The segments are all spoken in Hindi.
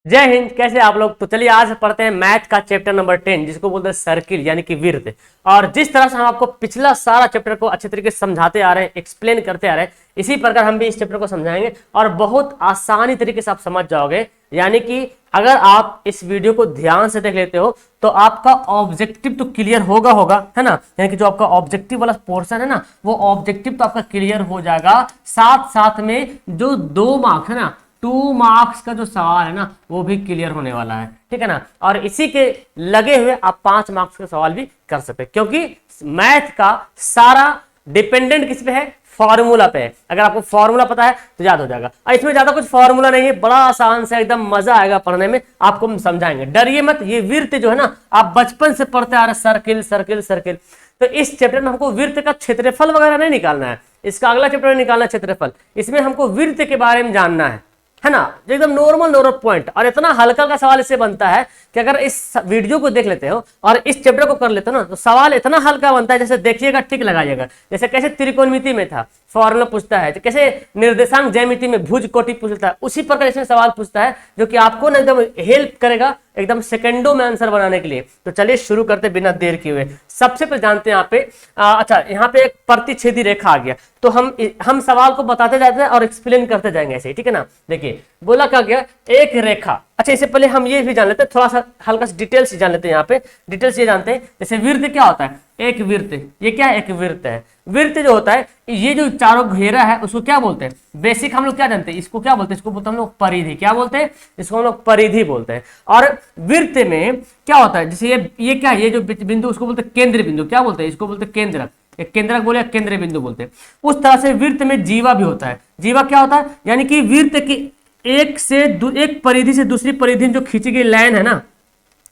जय हिंद। कैसे आप लोग? तो चलिए आज पढ़ते हैं मैथ का चैप्टर नंबर 10 जिसको बोलते हैं सर्किल यानी कि वृत्त। और जिस तरह से हम आपको पिछला सारा चैप्टर को अच्छे तरीके से समझाते आ रहे हैं, एक्सप्लेन करते आ रहे हैं, इसी प्रकार हम भी इस चैप्टर को समझाएंगे और बहुत आसानी तरीके से आप समझ जाओगे। यानी कि अगर आप इस वीडियो को ध्यान से देख लेते हो तो आपका ऑब्जेक्टिव तो क्लियर होगा है ना। यानी कि जो आपका ऑब्जेक्टिव वाला पोर्शन है ना, वो ऑब्जेक्टिव तो आपका क्लियर हो जाएगा। साथ साथ में जो 2 मार्क्स है ना, 2 मार्क्स का जो सवाल है ना, वो भी क्लियर होने वाला है, ठीक है ना। और इसी के लगे हुए आप 5 मार्क्स का सवाल भी कर सकते हैं, क्योंकि मैथ का सारा डिपेंडेंट किस पे है? फॉर्मूला पे है। अगर आपको फॉर्मूला पता है तो याद हो जाएगा। और इसमें ज्यादा कुछ फॉर्मूला नहीं है, बड़ा आसान से एकदम मजा आएगा पढ़ने में। आपको हम समझाएंगे, डरिए मत। ये वृत्त जो है ना, आप बचपन से पढ़ते आ रहे, सर्किल सर्किल सर्किल। तो इस चैप्टर में हमको वृत्त का क्षेत्रफल वगैरह नहीं निकालना है, इसका अगला चैप्टर में निकालना है क्षेत्रफल। इसमें हमको वृत्त के बारे में जानना है ना, जो एकदम नॉर्मल पॉइंट। और इतना हल्का का सवाल इससे बनता है कि अगर इस वीडियो को देख लेते हो और इस चैप्टर को कर लेते हो ना, तो सवाल इतना हल्का बनता है। जैसे देखिएगा, टिक लगाइएगा। जैसे कैसे त्रिकोणमिति में था, फॉर्मूला पूछता है, कैसे निर्देशांक ज्यामिति में भुज कोटि पूछता है, उसी प्रकार इसमें सवाल पूछता है, जो कि आपको ना एकदम हेल्प करेगा एकदम सेकंडों में आंसर बनाने के लिए। तो चलिए शुरू करते बिना देर किए हुए। सबसे पहले जानते हैं यहाँ पे अच्छा, यहाँ पे एक प्रतिच्छेदी रेखा आ गया, तो हम सवाल को बताते जाते हैं और एक्सप्लेन करते जाएंगे ऐसे ही, ठीक है ना। देखिए बोला क्या गया, एक रेखा। अच्छा, इससे पहले हम ये भी जान लेते हैं, थोड़ा सा हल्का सा डिटेल्स जान लेते हैं। यहाँ पे डिटेल्स ये जानते हैं, जैसे वृत्त क्या होता है? एक वृत्त, ये क्या है? एक वृत्त है। वृत्त जो होता है, ये जो चारों घेरा है उसको क्या बोलते हैं? बेसिक हम लोग क्या जानते हैं? इसको क्या बोलते हैं? इसको बोलते हैं हम लोग परिधि। क्या बोलते हैं? इसको हम लोग परिधि बोलते हैं। और वृत्त में क्या होता है? जैसे ये क्या है? ये जो बिंदु, उसको बोलते हैं केंद्र बिंदु। क्या बोलते हैं? इसको बोलते हैं केंद्रक। एक केंद्रक बोले, केंद्र बिंदु बोलते हैं। उस तरह से वृत्त में जीवा भी होता है। जीवा क्या होता है? यानी कि वृत्त की एक परिधि से दूसरी परिधि में जो खींची गई लाइन है ना,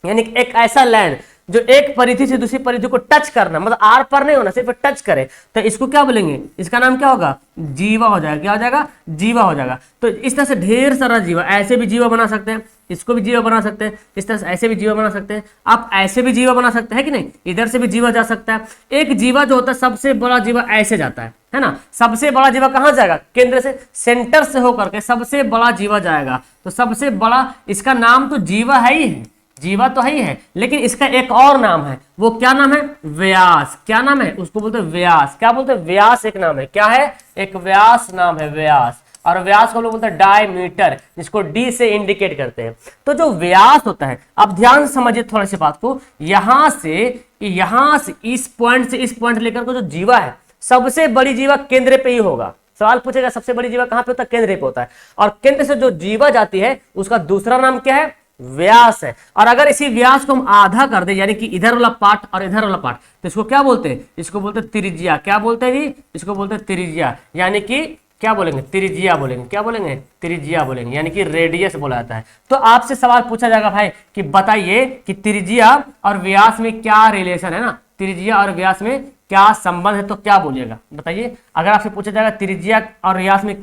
यानी एक ऐसा लाइन जो एक परिधि से दूसरी परिधि को टच करना, मतलब आर पर नहीं होना, सिर्फ टच करे, तो इसको क्या बोलेंगे? इसका नाम क्या होगा? जीवा हो जाएगा। क्या हो जाएगा? जीवा हो जाएगा। तो इस तरह से ढेर सारा जीवा, ऐसे भी जीवा बना सकते हैं, इसको भी जीवा बना सकते हैं, इस तरह से ऐसे भी जीवा बना सकते हैं, आप ऐसे भी जीवा बना सकते हैं कि नहीं, इधर से भी जीवा जा सकता है। एक जीवा जो होता है, सबसे बड़ा जीवा ऐसे जाता है ना। सबसे बड़ा जीवा कहाँ जाएगा? केंद्र से, सेंटर से होकर के सबसे बड़ा जीवा जाएगा। तो सबसे बड़ा, इसका नाम तो जीवा है ही है, जीवा तो ही है, लेकिन इसका एक और नाम है। वो क्या नाम है? व्यास। क्या नाम है? उसको बोलते हैं व्यास। क्या बोलते हैं? व्यास एक नाम है। क्या है? एक व्यास नाम है, व्यास। और व्यास को लोग बोलते हैं डायमीटर, जिसको डी से इंडिकेट करते हैं। तो जो व्यास होता है, अब ध्यान से समझिए थोड़ी सी बात को, यहां से इस पॉइंट लेकर के जो जीवा है, सबसे बड़ी जीवा केंद्र पे ही होगा। सवाल पूछेगा सबसे बड़ी जीवा कहां पे होता है? केंद्र पे होता है। और केंद्र से जो जीवा जाती है, उसका दूसरा नाम क्या है? व्यास है। और अगर इसी व्यास को हम आधा कर दे, यानी कि इधर वाला पार्ट और इधर वाला पार्ट, तो इसको क्या बोलते हैं? इसको बोलते हैं त्रिज्या। क्या बोलते हैं जी? इसको बोलते हैं त्रिज्या। यानी कि क्या बोलेंगे? त्रिज्या बोलेंगे। क्या बोलेंगे? त्रिज्या बोलेंगे, यानी कि रेडियस बोला जाता है। तो आपसे सवाल पूछा जाएगा, भाई कि बताइए कि त्रिज्या और व्यास में क्या रिलेशन है ना, त्रिज्या और व्यास में क्या संबंध है, तो क्या बोलिएगा? बताइए। अगर आपसे पूछा जाएगा त्रिज्या और व्यास में,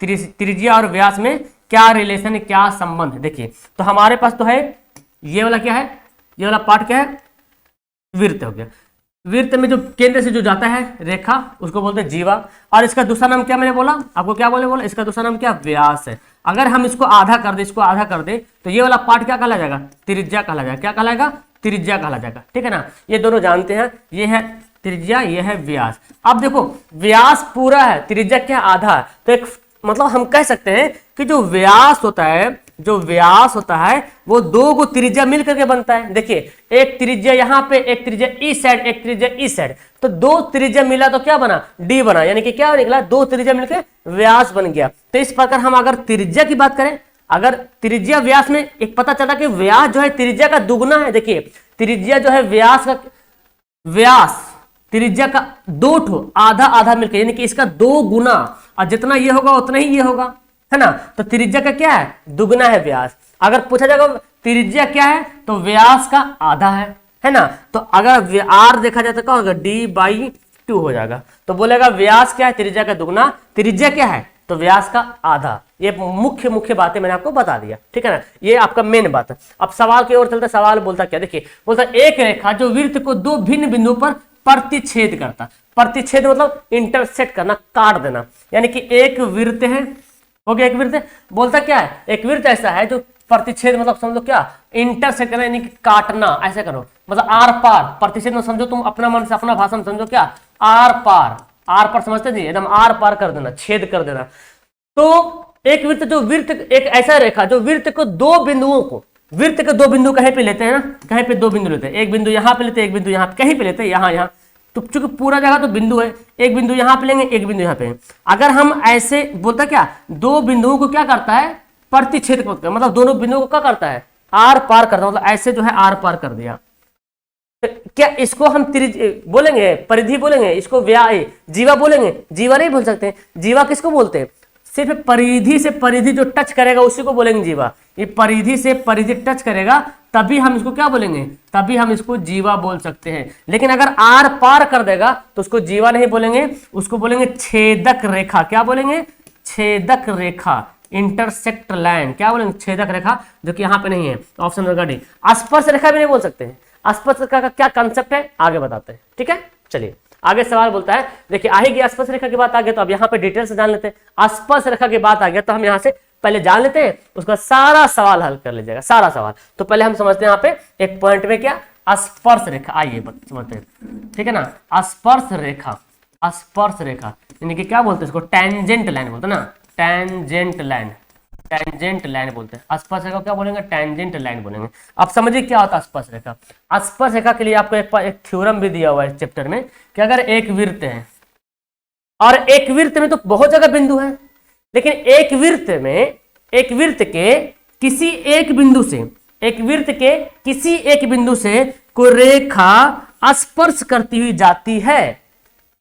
त्रिज्या और व्यास में क्या रिलेशन है, क्या संबंध है, देखिए तो हमारे पास तो है ये वाला, क्या है? ये वाला पार्ट क्या है? वृत्त हो गया। वृत्त में जो केंद्र से जो जाता है रेखा, उसको बोलते हैं जीवा। और इसका दूसरा नाम क्या मैंने बोला आपको? क्या बोला? इसका दूसरा नाम क्या? व्यास है। अगर हम इसको आधा कर दे, इसको आधा कर दे, तो ये वाला पार्ट क्या कहला जाएगा? त्रिज्या कहला जाएगा। क्या कहलाएगा? त्रिज्या कहला जाएगा, ठीक है ना। ये दोनों जानते हैं, ये है त्रिज्या, ये है व्यास। अब देखो, व्यास पूरा है, त्रिज्या क्या? आधा है। तो एक मतलब हम कह सकते हैं कि जो व्यास होता है, वो 2 को त्रिज्या मिल करके बनता है। देखिए, एक त्रिज्या यहाँ पे, एक त्रिज्या इस साइड, एक त्रिज्या इस साइड, तो 2 त्रिज्या मिला तो क्या बना? डी बना। यानी कि क्या निकला? 2 त्रिज्या मिलकर व्यास बन गया। तो इस प्रकार हम अगर त्रिज्या की बात करें, अगर त्रिज्या व्यास में, एक पता चला कि व्यास जो है त्रिज्या का दुगुना है। देखिए, त्रिज्या जो है व्यास त्रिज्या का 2 ठो आधा आधा मिलकर, यानी कि इसका 2 गुना, और जितना ये होगा उतना ही ये होगा, है ना। तो त्रिज्या का क्या है? दुगना है व्यास। अगर पूछा जाएगा त्रिज्या क्या है, तो व्यास का आधा है ना। तो अगर आर देखा जाए तो क्या होगा? D/2 हो जाएगा। तो बोलेगा व्यास क्या है? त्रिज्या का दुगना। त्रिज्या क्या है? तो व्यास का आधा। ये मुख्य बातें मैंने आपको बता दिया, ठीक है ना। ये आपका मेन बात है। अब सवाल की ओर चलता, सवाल बोलता क्या? देखिए, बोलता एक रेखा जो वृत्त को 2 भिन्न बिंदुओं पर प्रतिच्छेद करता। प्रतिच्छेद मतलब इंटरसेक्ट करना, काट देना। यानी कि एक वृत्त है, हो गया एक वृत्त। बोलता क्या है? एक वृत्त ऐसा है जो प्रतिच्छेद मतलब समझ लो क्या, इंटरसेक्ट करना यानी कि काटना, ऐसे करो मतलब आर पार। प्रतिच्छेद में समझो तुम अपना मन से अपना भाषा में समझो क्या, आर पार। आर पार समझते जी, एकदम आर पार कर देना, छेद कर देना। तो एक वृत्त, जो वृत्त एक ऐसा रेखा जो वृत्त को दो बिंदुओं को, वृत्त के दो बिंदु कहीं पे लेते हैं ना, कहीं पे दो बिंदु लेते हैं, एक बिंदु यहाँ पे लेते हैं, एक बिंदु यहाँ पे, कहीं पे लेते हैं, यहाँ तो चूंकि पूरा जगह तो बिंदु है, एक बिंदु यहाँ पे लेंगे, एक बिंदु यहाँ पे। अगर हम ऐसे बोलता क्या, दो बिंदुओं को क्या करता है, प्रतिच्छेद करता है, मतलब दोनों बिंदुओं को क्या करता है, आर पार करता है, मतलब ऐसे जो है आर पार कर दिया। तो क्या इसको हम बोलेंगे, परिधि बोलेंगे, इसको जीवा बोलेंगे? जीवा नहीं बोल सकते। जीवा किसको बोलते हैं, सिर्फ परिधि से परिधि जो टच करेगा उसी को बोलेंगे जीवा। ये परिधि से परिधि टच करेगा तभी हम इसको क्या बोलेंगे, तभी हम इसको जीवा बोल सकते हैं। लेकिन अगर आर पार कर देगा तो उसको जीवा नहीं बोलेंगे, उसको बोलेंगे छेदक रेखा। क्या बोलेंगे, छेदक रेखा, इंटरसेक्ट लाइन। क्या बोलेंगे, छेदक रेखा, जो कि यहाँ पे नहीं है, ऑप्शन नंबर डी। स्पर्श रेखा भी नहीं बोल सकते हैं। स्पर्श रेखा का क्या कंसेप्ट है आगे बताते हैं, ठीक है। चलिए आगे सवाल बोलता है, देखिए आएगी स्पर्श रेखा की बात आ गई तो अब यहाँ पे डिटेल से जान लेते हैं। स्पर्श रेखा की बात आ गया तो हम यहाँ से पहले जान लेते हैं, उसका सारा सवाल हल कर लीजिएगा, सारा सवाल। तो पहले हम समझते हैं यहाँ पे एक पॉइंट में क्या, स्पर्श रेखा। आइए समझते हैं, ठीक है ना। स्पर्श रेखा, स्पर्श रेखा यानी कि क्या बोलते हैं इसको, टेंजेंट लाइन बोलते हैं ना, टेंजेंट लाइन, टेंजेंट लाइन बोलते हैं। स्पर्श रेखा क्या बोलेंगे, टेंजेंट लाइन बोलेंगे। अब समझिए क्या होता है स्पर्श रेखा। स्पर्श रेखा के लिए आपको एक थ्योरम भी दिया हुआ है चैप्टर में कि अगर एक वृत्त है और एक वृत्त में तो बहुत जगह बिंदु है, लेकिन एक वृत्त में, एक वृत्त के किसी एक बिंदु से, एक वृत्त के किसी एक बिंदु से कोई रेखा स्पर्श करती हुई जाती है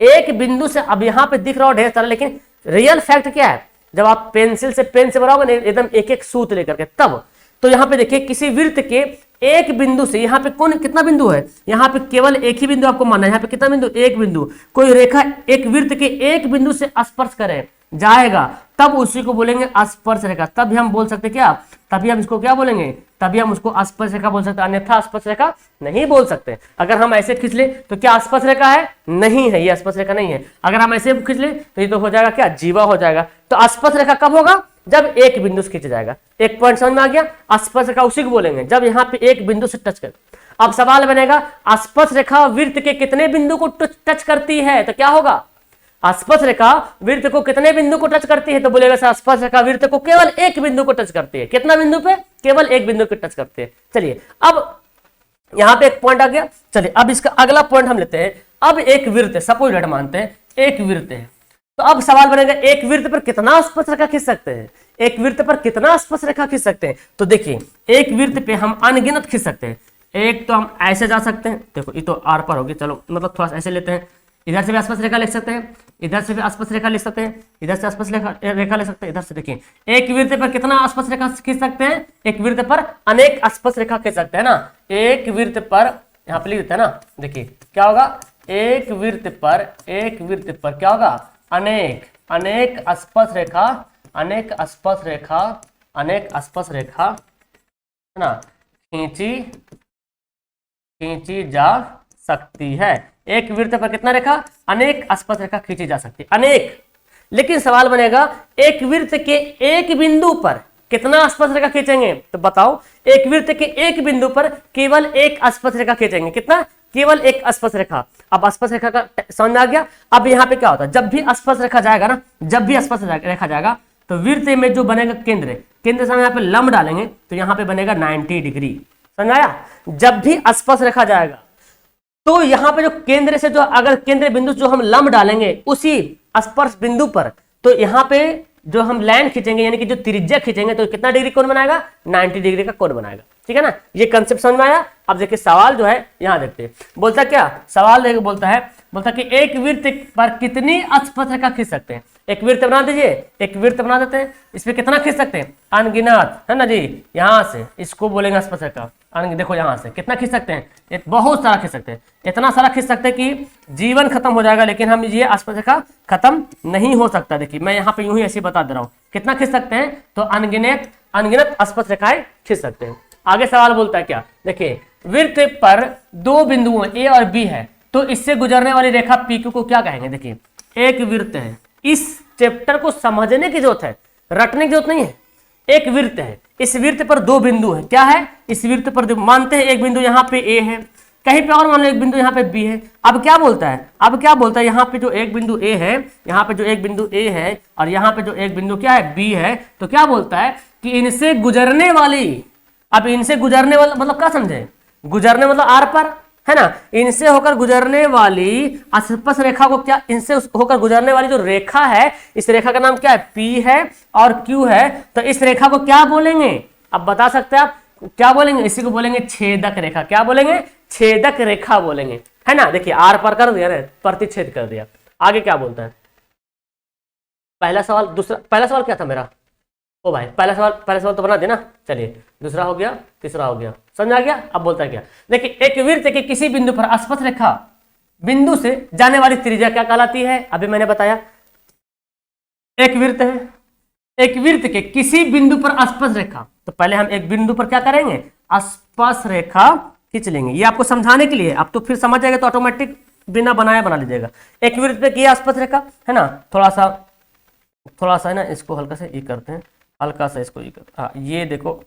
एक बिंदु से। अब यहां पे दिख रहा हो ढेर सारा, लेकिन रियल फैक्ट क्या है, जब आप पेंसिल से पेन से बनाओगे ना एकदम एक एक सूत लेकर के, तब तो यहां पे देखिए किसी वृत्त के एक बिंदु से, यहाँ पे कौन कितना बिंदु है, यहाँ पे केवल एक ही बिंदु आपको मानना है। यहाँ पे कितना बिंदु, एक बिंदु। कोई रेखा एक वृत्त के एक बिंदु से स्पर्श करे जाएगा तब उसी को बोलेंगे स्पर्श रेखा। तभी हम बोल सकते क्या, तभी हम इसको क्या बोलेंगे, तभी हम उसको स्पर्श रेखा बोल सकते हैं, अन्यथा स्पर्श रेखा नहीं बोल सकते। अगर हम ऐसे खींच ले तो क्या स्पर्श रेखा है, नहीं है, ये स्पर्श रेखा नहीं है। अगर हम ऐसे खींच ले तो ये तो हो जाएगा क्या, जीवा हो जाएगा। तो स्पर्श रेखा कब होगा, जब एक बिंदु से खींचा जाएगा। एक पॉइंट समझ में आ गया, स्पर्श रेखा उसी को बोलेंगे जब यहाँ पे एक बिंदु से टच कर। अब सवाल बनेगा, स्पर्श रेखा वृत्त के कितने बिंदु को टच करती है, तो क्या होगा, स्पर्श रेखा वृत्त को कितने बिंदु को टच करती है, तो बोलेगा सर स्पर्श रेखा वृत्त को केवल एक बिंदु को टच करती है। कितना बिंदु पे, केवल एक बिंदु को टच करती है। चलिए अब यहां पे एक पॉइंट आ गया। चलिए अब इसका अगला पॉइंट हम लेते हैं। अब एक वृत्त है, सपोज दैट मानते हैं एक वृत्त है, तो अब सवाल बनेगा एक वृत्त पर कितना स्पर्श रेखा खींच सकते हैं, एक वृत्त पर कितना स्पर्श रेखा खींच सकते हैं। तो देखिए एक वृत्त पे हम अनगिनत खींच सकते हैं। एक तो हम ऐसे जा सकते हैं, देखो ये तो आर पर होगी, चलो मतलब थोड़ा सा ऐसे लेते हैं, इधर से भी स्पर्श रेखा लिख सकते हैं, इधर से भी स्पर्श रेखा लिख सकते हैं, इधर से स्पर्श रेखा लिख सकते हैं, इधर से। देखिए एक वृत्त पर कितना स्पर्श रेखा खींच सकते हैं, एक वृत्त पर अनेक स्पर्श रेखा खींच सकते हैं ना। एक वृत्त पर यहाँ पे लिख देते हैं ना, देखिए क्या होगा, एक वृत्त पर क्या होगा, अनेक अनेक स्पर्श रेखा, अनेक स्पर्श रेखा, अनेक स्पर्श रेखा है ना, खींची जा सकती है। एक वृत्त पर कितना रेखा, अनेक स्पर्श रेखा खींची जा सकती है, अनेक। लेकिन सवाल बनेगा एक वृत्त के एक बिंदु पर कितना स्पर्श रेखा खींचेंगे, तो बताओ एक वृत्त के एक बिंदु पर केवल एक स्पर्श रेखा खींचेंगे, कितना, केवल एक स्पर्श रेखा। अब स्पर्श रेखा का समझ में आ गया। अब यहाँ पे क्या होता है, जब भी स्पर्श रेखा जाएगा ना, जब भी स्पर्श रेखा जाएगा तो वृत्त में जो बनेगा केंद्र, केंद्र से हम यहाँ पे लंब डालेंगे तो यहाँ पे बनेगा 90 डिग्री। समझ आया, जब भी स्पर्श रेखा जाएगा तो यहाँ पे जो केंद्र से जो अगर केंद्र बिंदु जो हम लंब डालेंगे उसी स्पर्श बिंदु पर, तो यहाँ पे जो हम लाइन खींचेंगे यानी कि जो त्रिज्या खींचेंगे तो कितना डिग्री कोण बनाएगा, 90 डिग्री का कोण बनाएगा। ठीक है ना, ये कंसेप्ट समझ में आया। अब देखिए सवाल जो है यहाँ देखते हैं, बोलता क्या, सवाल देखिए बोलता कि एक वृत्त पर कितनी स्पर्श रेखा खींच सकते हैं। एक वृत्त बना दीजिए, एक वृत्त बना देते हैं, इसमें कितना खींच सकते हैं, अनगिनत, है ना जी। यहाँ से इसको बोलेंगे स्पर्श रेखा, देखो यहाँ से कितना खींच सकते हैं, बहुत सारा खींच सकते हैं, इतना सारा खींच सकते हैं कि जीवन खत्म हो जाएगा, लेकिन हम ये स्पर्श रेखा खत्म नहीं हो सकता। देखिए मैं यहाँ पे यूं ही ऐसे बता दे रहा हूँ, कितना खींच सकते हैं, तो अनगिनत स्पर्श रेखाएं खींच सकते हैं। आगे सवाल बोलता है क्या, देखिए वृत्त पर दो बिंदु ए और बी है, तो इससे गुजरने वाली रेखा PQ को क्या कहेंगे। देखिए एक वृत्त है, इस चैप्टर को समझने की जरूरत है, रटने की जरूरत नहीं है। एक वृत्त है, इस वृत्त पर दो बिंदु है, क्या है, इस वृत्त पर मानते हैं एक बिंदु यहाँ पे ए है, कहीं पे और मान लो एक बिंदु यहाँ पे बी है। अब क्या बोलता है, अब क्या बोलता है, यहाँ पे जो एक बिंदु ए है, यहाँ पे जो एक बिंदु ए है और यहाँ पे जो एक बिंदु क्या है, बी है, तो क्या बोलता है कि इनसे गुजरने वाली, अब इनसे गुजरने वाला मतलब क्या समझे, गुजरने मतलब आर पर है ना, इनसे होकर गुजरने वाली स्पर्श रेखा को क्या, इनसे होकर गुजरने वाली जो रेखा है, इस रेखा का नाम क्या है, पी है और क्यू है, तो इस रेखा को क्या बोलेंगे, अब बता सकते हैं आप क्या बोलेंगे, इसी को बोलेंगे छेदक रेखा। क्या बोलेंगे, छेदक रेखा बोलेंगे, है ना। देखिए आर पर कर दिया ना, प्रतिच्छेद कर दिया। आगे क्या बोलता है, पहला सवाल, दूसरा, पहला सवाल क्या था मेरा, ओ भाई पहला सवाल तो बना देना। चलिए दूसरा हो गया, तीसरा हो गया, समझ आ गया। अब बोलता है क्या, देखिए एक वृत्त के किसी बिंदु पर स्पर्श रेखा बिंदु से जाने वाली त्रिज्या क्या कहलाती है, अभी मैंने बताया। एक वृत्त है, एक वृत्त के किसी बिंदु पर स्पर्श रेखा, तो पहले हम एक बिंदु पर क्या करेंगे, स्पर्श रेखा खींच लेंगे, ये आपको समझाने के लिए। अब तो फिर समझ जाएगा तो ऑटोमेटिक बिना बनाया बना लीजिएगा। एक वृत्त पे किया स्पर्श रेखा, है ना, थोड़ा सा है ना, इसको हल्का से ये करते हैं, हल्का सा इसको ये करते, हाँ ये देखो,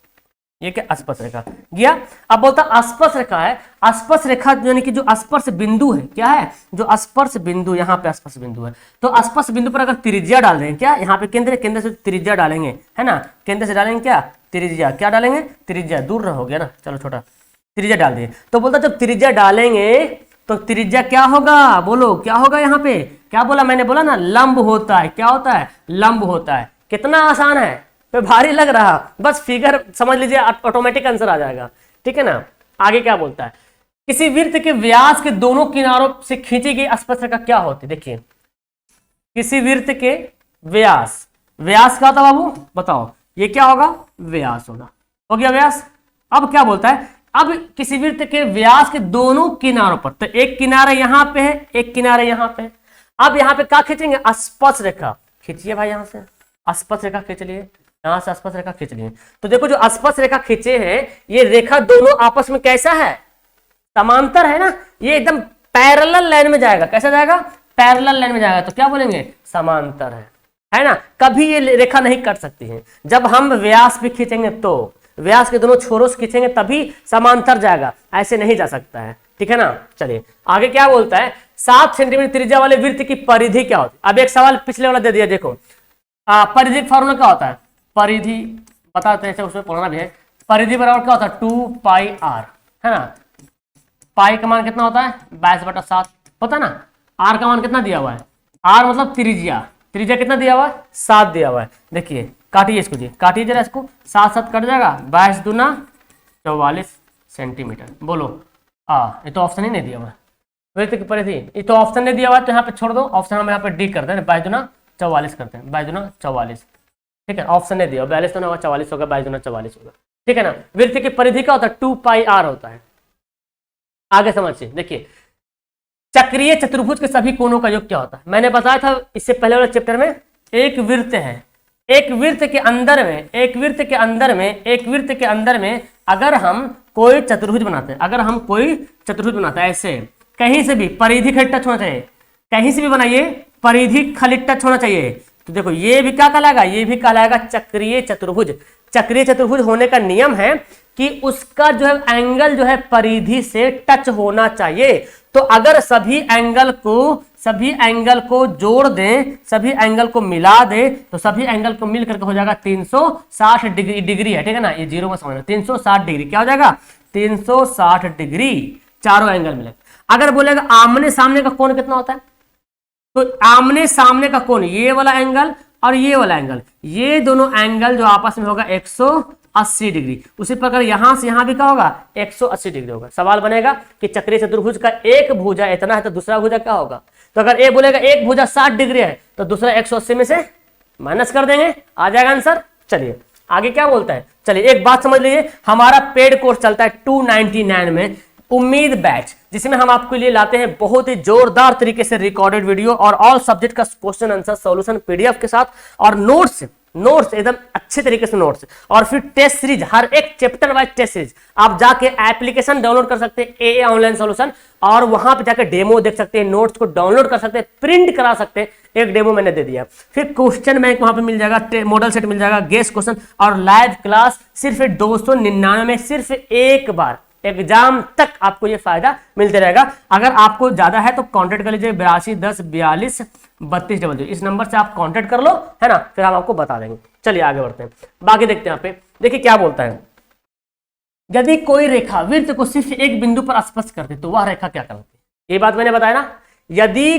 ये क्या स्पर्श रेखा गया। अब बोलता स्पर्श रेखा है, स्पर्श रेखा यानी कि जो स्पर्श बिंदु है, क्या है, जो स्पर्श बिंदु, यहाँ पे स्पर्श बिंदु है, तो स्पर्श बिंदु पर अगर त्रिज्या डाल देंगे, क्या यहाँ पे केंद्र से त्रिज्या डालेंगे, है ना, केंद्र से डालेंगे क्या, त्रिज्या, क्या डालेंगे, त्रिज्या, दूर हो गया ना, चलो छोटा, त्रिज्या डाल दिए। तो बोलता जब त्रिज्या डालेंगे तो त्रिज्या क्या होगा, बोलो क्या होगा, यहाँ पे क्या बोला मैंने, बोला ना लंब होता है, क्या होता है, लंब होता है। कितना आसान है, तो भारी लग रहा, बस फिगर समझ लीजिए, ऑटोमेटिक आंसर आ जाएगा, ठीक है ना। आगे क्या बोलता है, किसी वृत्त के व्यास के दोनों किनारों से खींची गई स्पर्श रेखा क्या होती है। देखिए किसी वृत्त के व्यास, व्यास क्या होता बाबू बताओ, ये क्या होगा, व्यास होगा, हो गया व्यास। अब क्या बोलता है, अब किसी वृत्त के व्यास के दोनों किनारों पर, तो एक किनारा यहाँ पे है, एक किनारा यहाँ पे है। अब यहाँ पे क्या खींचेंगे, स्पर्श रेखा खींचिए भाई, यहाँ से स्पर्श रेखा खींच लिए, यहाँ से स्पर्श रेखा खींच लिए। तो देखो जो स्पर्श रेखा खींचे हैं, ये रेखा दोनों आपस में कैसा है, समांतर है ना, ये एकदम पैरेलल लाइन में जाएगा। कैसा जाएगा, पैरेलल लाइन में जाएगा, तो क्या बोलेंगे, समांतर है ना। कभी ये रेखा नहीं कट सकती है, जब हम व्यास भी खींचेंगे तो व्यास के दोनों छोरों से खींचेंगे तभी समांतर जाएगा, ऐसे नहीं जा सकता है, ठीक है ना। चलिए आगे क्या बोलता है, 7 सेंटीमीटर त्रिज्या वाले वृत्त की परिधि क्या होती है। अब एक सवाल पिछले वाला दे दिया, देखो परिधि फॉर्मूला क्या होता है, परिधि बताते हैं, उसमें पढ़ना भी है। परिधि बराबर क्या होता है, 2 पाई आर, है ना। पाई का मान कितना होता है, 22/7 होता है ना। आर का मान कितना दिया हुआ है, आर मतलब त्रिज्या, त्रिज्या कितना दिया हुआ है, 7 दिया हुआ है। देखिए काटिए इसको जी, काटिए जरा इसको, 7 कट जाएगा, 22 दूना 44 सेंटीमीटर। बोलो ये तो ऑप्शन ही नहीं दिया हुआ है, वृत्त की परिधि, ये तो ऑप्शन नहीं दिया हुआ है, तो यहाँ पे छोड़ दो ऑप्शन, हम यहाँ पे डी करते हैं, 22 दूना 44 करते हैं, 22 दूना 44, ठीक है। ऑप्शन नहीं दिया, 42 तो ना होगा, 44 होगा, 22 दूना 44 होगा, ठीक है ना। वृत्त की परिधि क्या होता है, 2 पाई आर होता है। आगे समझिए, देखिए चक्रीय चतुर्भुज के सभी कोणों का योग क्या होता है। मैंने बताया था इससे पहले वाले चैप्टर में, एक वृत्त है, एक वृत्त के अंदर में, एक वृत्त के अंदर में, एक वृत्त के अंदर में अगर हम कोई चतुर्भुज बनाते हैं, अगर हम कोई चतुर्भुज बनाते हैं, ऐसे कहीं से भी परिधि खाली टच होना चाहिए, कहीं से भी बनाइए परिधि खाली टच होना चाहिए, तो देखो ये भी क्या कहलाएगा, ये भी कहलाएगा चक्रीय चतुर्भुज। चक्रीय चतुर्भुज होने का नियम है कि उसका जो है एंगल जो है परिधि से टच होना चाहिए। तो अगर सभी एंगल को जोड़ दें, सभी एंगल को मिला दें, तो सभी एंगल को मिल करके हो जाएगा 360 डिग्री है, ठीक है ना। ये जीरो में समझना, 360 डिग्री क्या हो जाएगा, 360 डिग्री चारों एंगल मिले। अगर बोलेगा आमने सामने का कोण कितना होता है, तो आमने सामने का कोण, ये वाला एंगल और ये वाला एंगल, ये दोनों एंगल जो आपस में होगा 180 डिग्री। उसी प्रकार यहां से यहां भी क्या होगा, 180 डिग्री होगा। सवाल बनेगा कि चक्रीय चतुर्भुज का एक भुजा इतना है तो दूसरा भुजा क्या होगा। तो अगर ए बोलेगा एक भुजा 60 डिग्री है तो दूसरा 180 में से माइनस कर देंगे, आ जाएगा आंसर। चलिए आगे क्या बोलता है, चलिए एक बात समझ लीजिए, हमारा पेड कोर्स चलता है 299 में उम्मीद बैच, जिसमें हम आपके लिए लाते हैं बहुत ही जोरदार तरीके से रिकॉर्डेड वीडियो और ऑल सब्जेक्ट का क्वेश्चन आंसर सॉल्यूशन पीडीएफ के साथ और नोट्स नोट्स एकदम अच्छे तरीके से नोट्स, और फिर टेस्ट सीरीज, हर एक चैप्टर वाइज टेस्ट सीरीज। आप जाके एप्लीकेशन डाउनलोड कर सकते हैं ए ऑनलाइन सॉल्यूशन, और वहां पे जाकर डेमो देख सकते हैं, नोट्स को डाउनलोड कर सकते हैं, प्रिंट करा सकते हैं। एक डेमो मैंने दे दिया। फिर क्वेश्चन बैंक वहां पे मिल जाएगा, मॉडल सेट मिल जाएगा, गेस्ट क्वेश्चन, और लाइव क्लास सिर्फ 299 सिर्फ एक बार एग्जाम तक आपको ये फायदा मिलते रहेगा। अगर आपको ज्यादा है तो कांटेक्ट कर लीजिए 82104232, इस नंबर से आप कांटेक्ट कर लो, है ना, फिर हम आपको बता देंगे। चलिए आगे बढ़ते हैं, बाकी देखते हैं। यहाँ पे देखिए क्या बोलता है, यदि कोई रेखा वृत्त को सिर्फ एक बिंदु पर स्पर्श करती तो वह रेखा क्या कहलाती है? ये बात मैंने बताया ना, यदि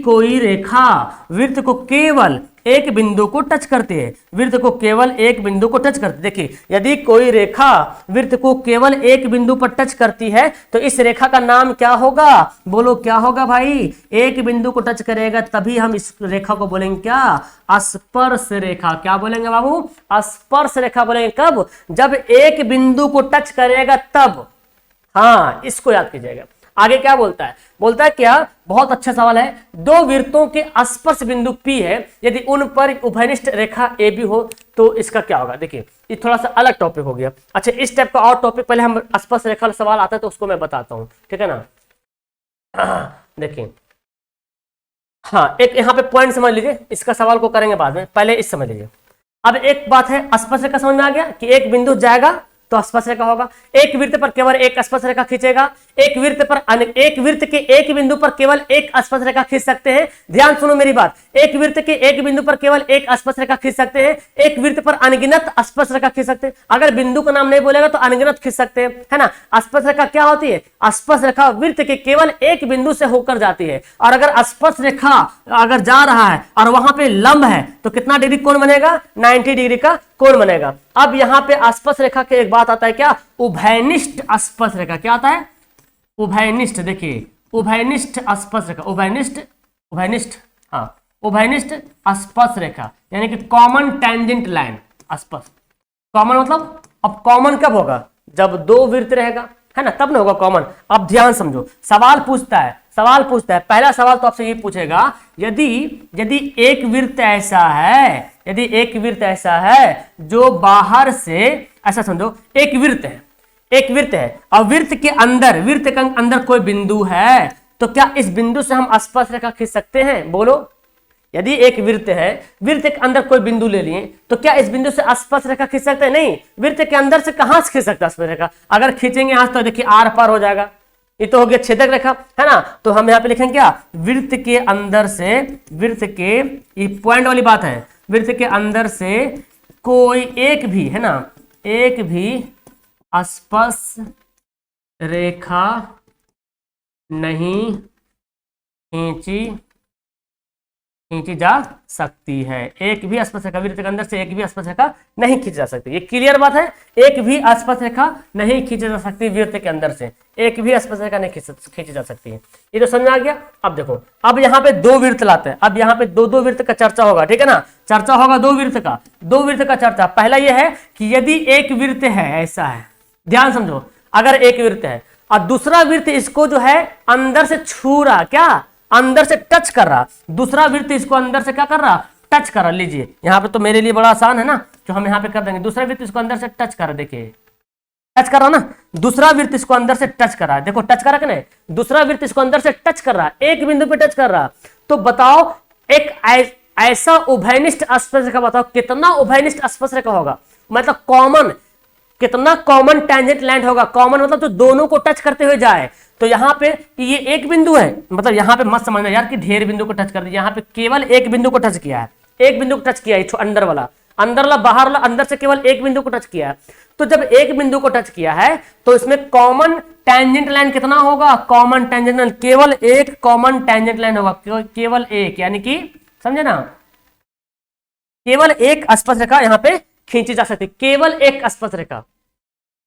कोई रेखा वृत्त को केवल एक बिंदु को टच करती है, वृत्त को केवल एक बिंदु को टच करती है। देखिए, यदि कोई रेखा वृत्त को केवल एक बिंदु पर टच करती है तो इस रेखा का नाम क्या होगा? बोलो क्या होगा भाई? एक बिंदु को टच करेगा तभी हम इस रेखा को बोलेंगे क्या? स्पर्श रेखा। क्या बोलेंगे बाबू? स्पर्श रेखा बोलेंगे। कब? जब एक बिंदु को टच करेगा तब। हाँ, इसको याद कीजिएगा। आगे क्या बोलता है? बोलता है क्या, बहुत अच्छा सवाल है, दो वृत्तों के स्पर्श बिंदु P है, यदि उन पर उभयनिष्ठ रेखा AB हो तो इसका क्या होगा? देखिए, ये थोड़ा सा अलग टॉपिक हो गया। अच्छा, इस टाइप का और टॉपिक पहले हम स्पर्श रेखा सवाल आता है तो उसको मैं बताता हूं, ठीक है ना। देखिए, हाँ, एक यहाँ पे पॉइंट समझ लीजिए, इसका सवाल को करेंगे बाद में, पहले इस समझ लीजिए। अब एक बात है, स्पर्श रेखा समझ में आ गया कि एक बिंदु जाएगा तो स्पर्श रेखा होगा। एक वृत्त पर केवल एक स्पर्श रेखा खींचेगा, एक वृत्त के एक बिंदु पर केवल एक स्पर्श रेखा खींच सकते हैं। ध्यान सुनो मेरी बात, एक वृत्त के एक बिंदु पर केवल एक स्पर्श रेखा खींच सकते हैं, एक वृत्त पर अनगिनत स्पर्श रेखा खींच सकते हैं। अगर बिंदु का नाम नहीं बोलेगा तो अनगिनत खींच सकते हैं, है ना। स्पर्श रेखा क्या होती है? स्पर्श रेखा वृत्त के केवल एक बिंदु से होकर जाती है, और अगर स्पर्श रेखा अगर जा रहा है और वहां पे लंब है तो कितना डिग्री कोण बनेगा? 90 डिग्री का कोण बनेगा। अब यहां पे स्पर्श रेखा के एक बात आता है क्या? उभयनिष्ठ स्पर्श रेखा। क्या आता है? उभयनिष्ठ। देखिए, उभयनिष्ठ स्पर्श रेखा, उभयनिष्ठ स्पर्श रेखा यानी कि कॉमन टेंजेंट लाइन। स्पर्श कॉमन मतलब, अब कॉमन कब होगा? जब दो वृत्त रहेगा, है ना, तब ना होगा कॉमन। अब ध्यान समझो, सवाल पूछता है, पहला सवाल तो आपसे ये पूछेगा, यदि एक वृत्त ऐसा है जो बाहर से, ऐसा समझो, एक वृत्त है और वृत्त के अंदर कोई बिंदु है, तो क्या इस बिंदु से हम स्पर्श रेखा खींच सकते हैं? बोलो, यदि एक वृत्त है, वृत्त के अंदर कोई बिंदु ले लिए, तो क्या इस बिंदु से स्पर्श रेखा खींच सकते हैं? नहीं। वृत्त के अंदर से कहां से खींच सकता है स्पर्श रेखा? अगर खींचेंगे यहां तो देखिए आर पार हो जाएगा, ये तो हो गया छेदक रेखा, है ना। तो हम यहाँ पे लिखेंगे क्या? वृत्त के अंदर से, ये पॉइंट वाली बात है, वृत्त के अंदर से कोई एक भी, है ना, एक भी स्पर्श रेखा नहीं खींची जा सकती है। एक भी स्पर्श रेखा वृत्त के अंदर से एक भी स्पर्श रेखा नहीं खींची जा सकती। ये क्लियर बात है, एक भी स्पर्श रेखा नहीं खींची जा सकती वृत्त के अंदर से, एक भी स्पर्श रेखा नहीं खींची जा सकती है। ये तो समझ आ गया। अब देखो, अब यहाँ पे दो वृत्त लाते हैं, अब यहाँ पे दो वृत्त का चर्चा होगा, ठीक है ना, चर्चा होगा दो वृत्त का चर्चा। पहला यह है कि यदि एक वृत्त है, ऐसा है, ध्यान समझो, अगर एक वृत्त है और दूसरा वृत्त इसको जो है अंदर से छू रहा, क्या अंदर से टच कर रहा, दूसरा वृत्त इसको अंदर से क्या कर रहा? टच कर रहा। लीजिए, यहाँ पे तो मेरे लिए बड़ा आसान है ना, जो हम यहाँ पे कर देंगे, दूसरा वृत्त इसको अंदर से टच कर रहा, देखिए टच कर रहा ना, दूसरा वृत्त इसको अंदर से टच कर रहा है, देखो टच कर रहा कि नहीं, दूसरा वृत्त इसको अंदर से टच कर रहा, एक बिंदु पे टच कर रहा। तो बताओ, एक ऐसा उभयनिष्ठ स्पर्श रेखा बताओ, कितना उभयनिष्ठ स्पर्श रेखा होगा? मतलब कॉमन, कितना कॉमन टेंजेंट लाइन होगा? कॉमन मतलब तो दोनों को टच करते हुए जाए। तो यहाँ पे ये एक बिंदु है, मतलब यहाँ पे मत समझना यार कि ढेर बिंदु को टच कर दिया, यहाँ पे केवल एक बिंदु को टच किया है, एक बिंदु को टच किया है, अंदर वाला बाहर वाला, अंदर से केवल एक बिंदु को टच किया है। तो जब एक बिंदु को टच किया है तो इसमें कॉमन टेंजेंट लाइन कितना होगा? कॉमन टेंजेंट लाइन केवल एक कॉमन टेंजेंट लाइन होगा, केवल एक, यानी कि समझे ना, केवल एक स्पर्श रेखा यहाँ पे खींची जा सकती, केवल एक स्पर्श रेखा।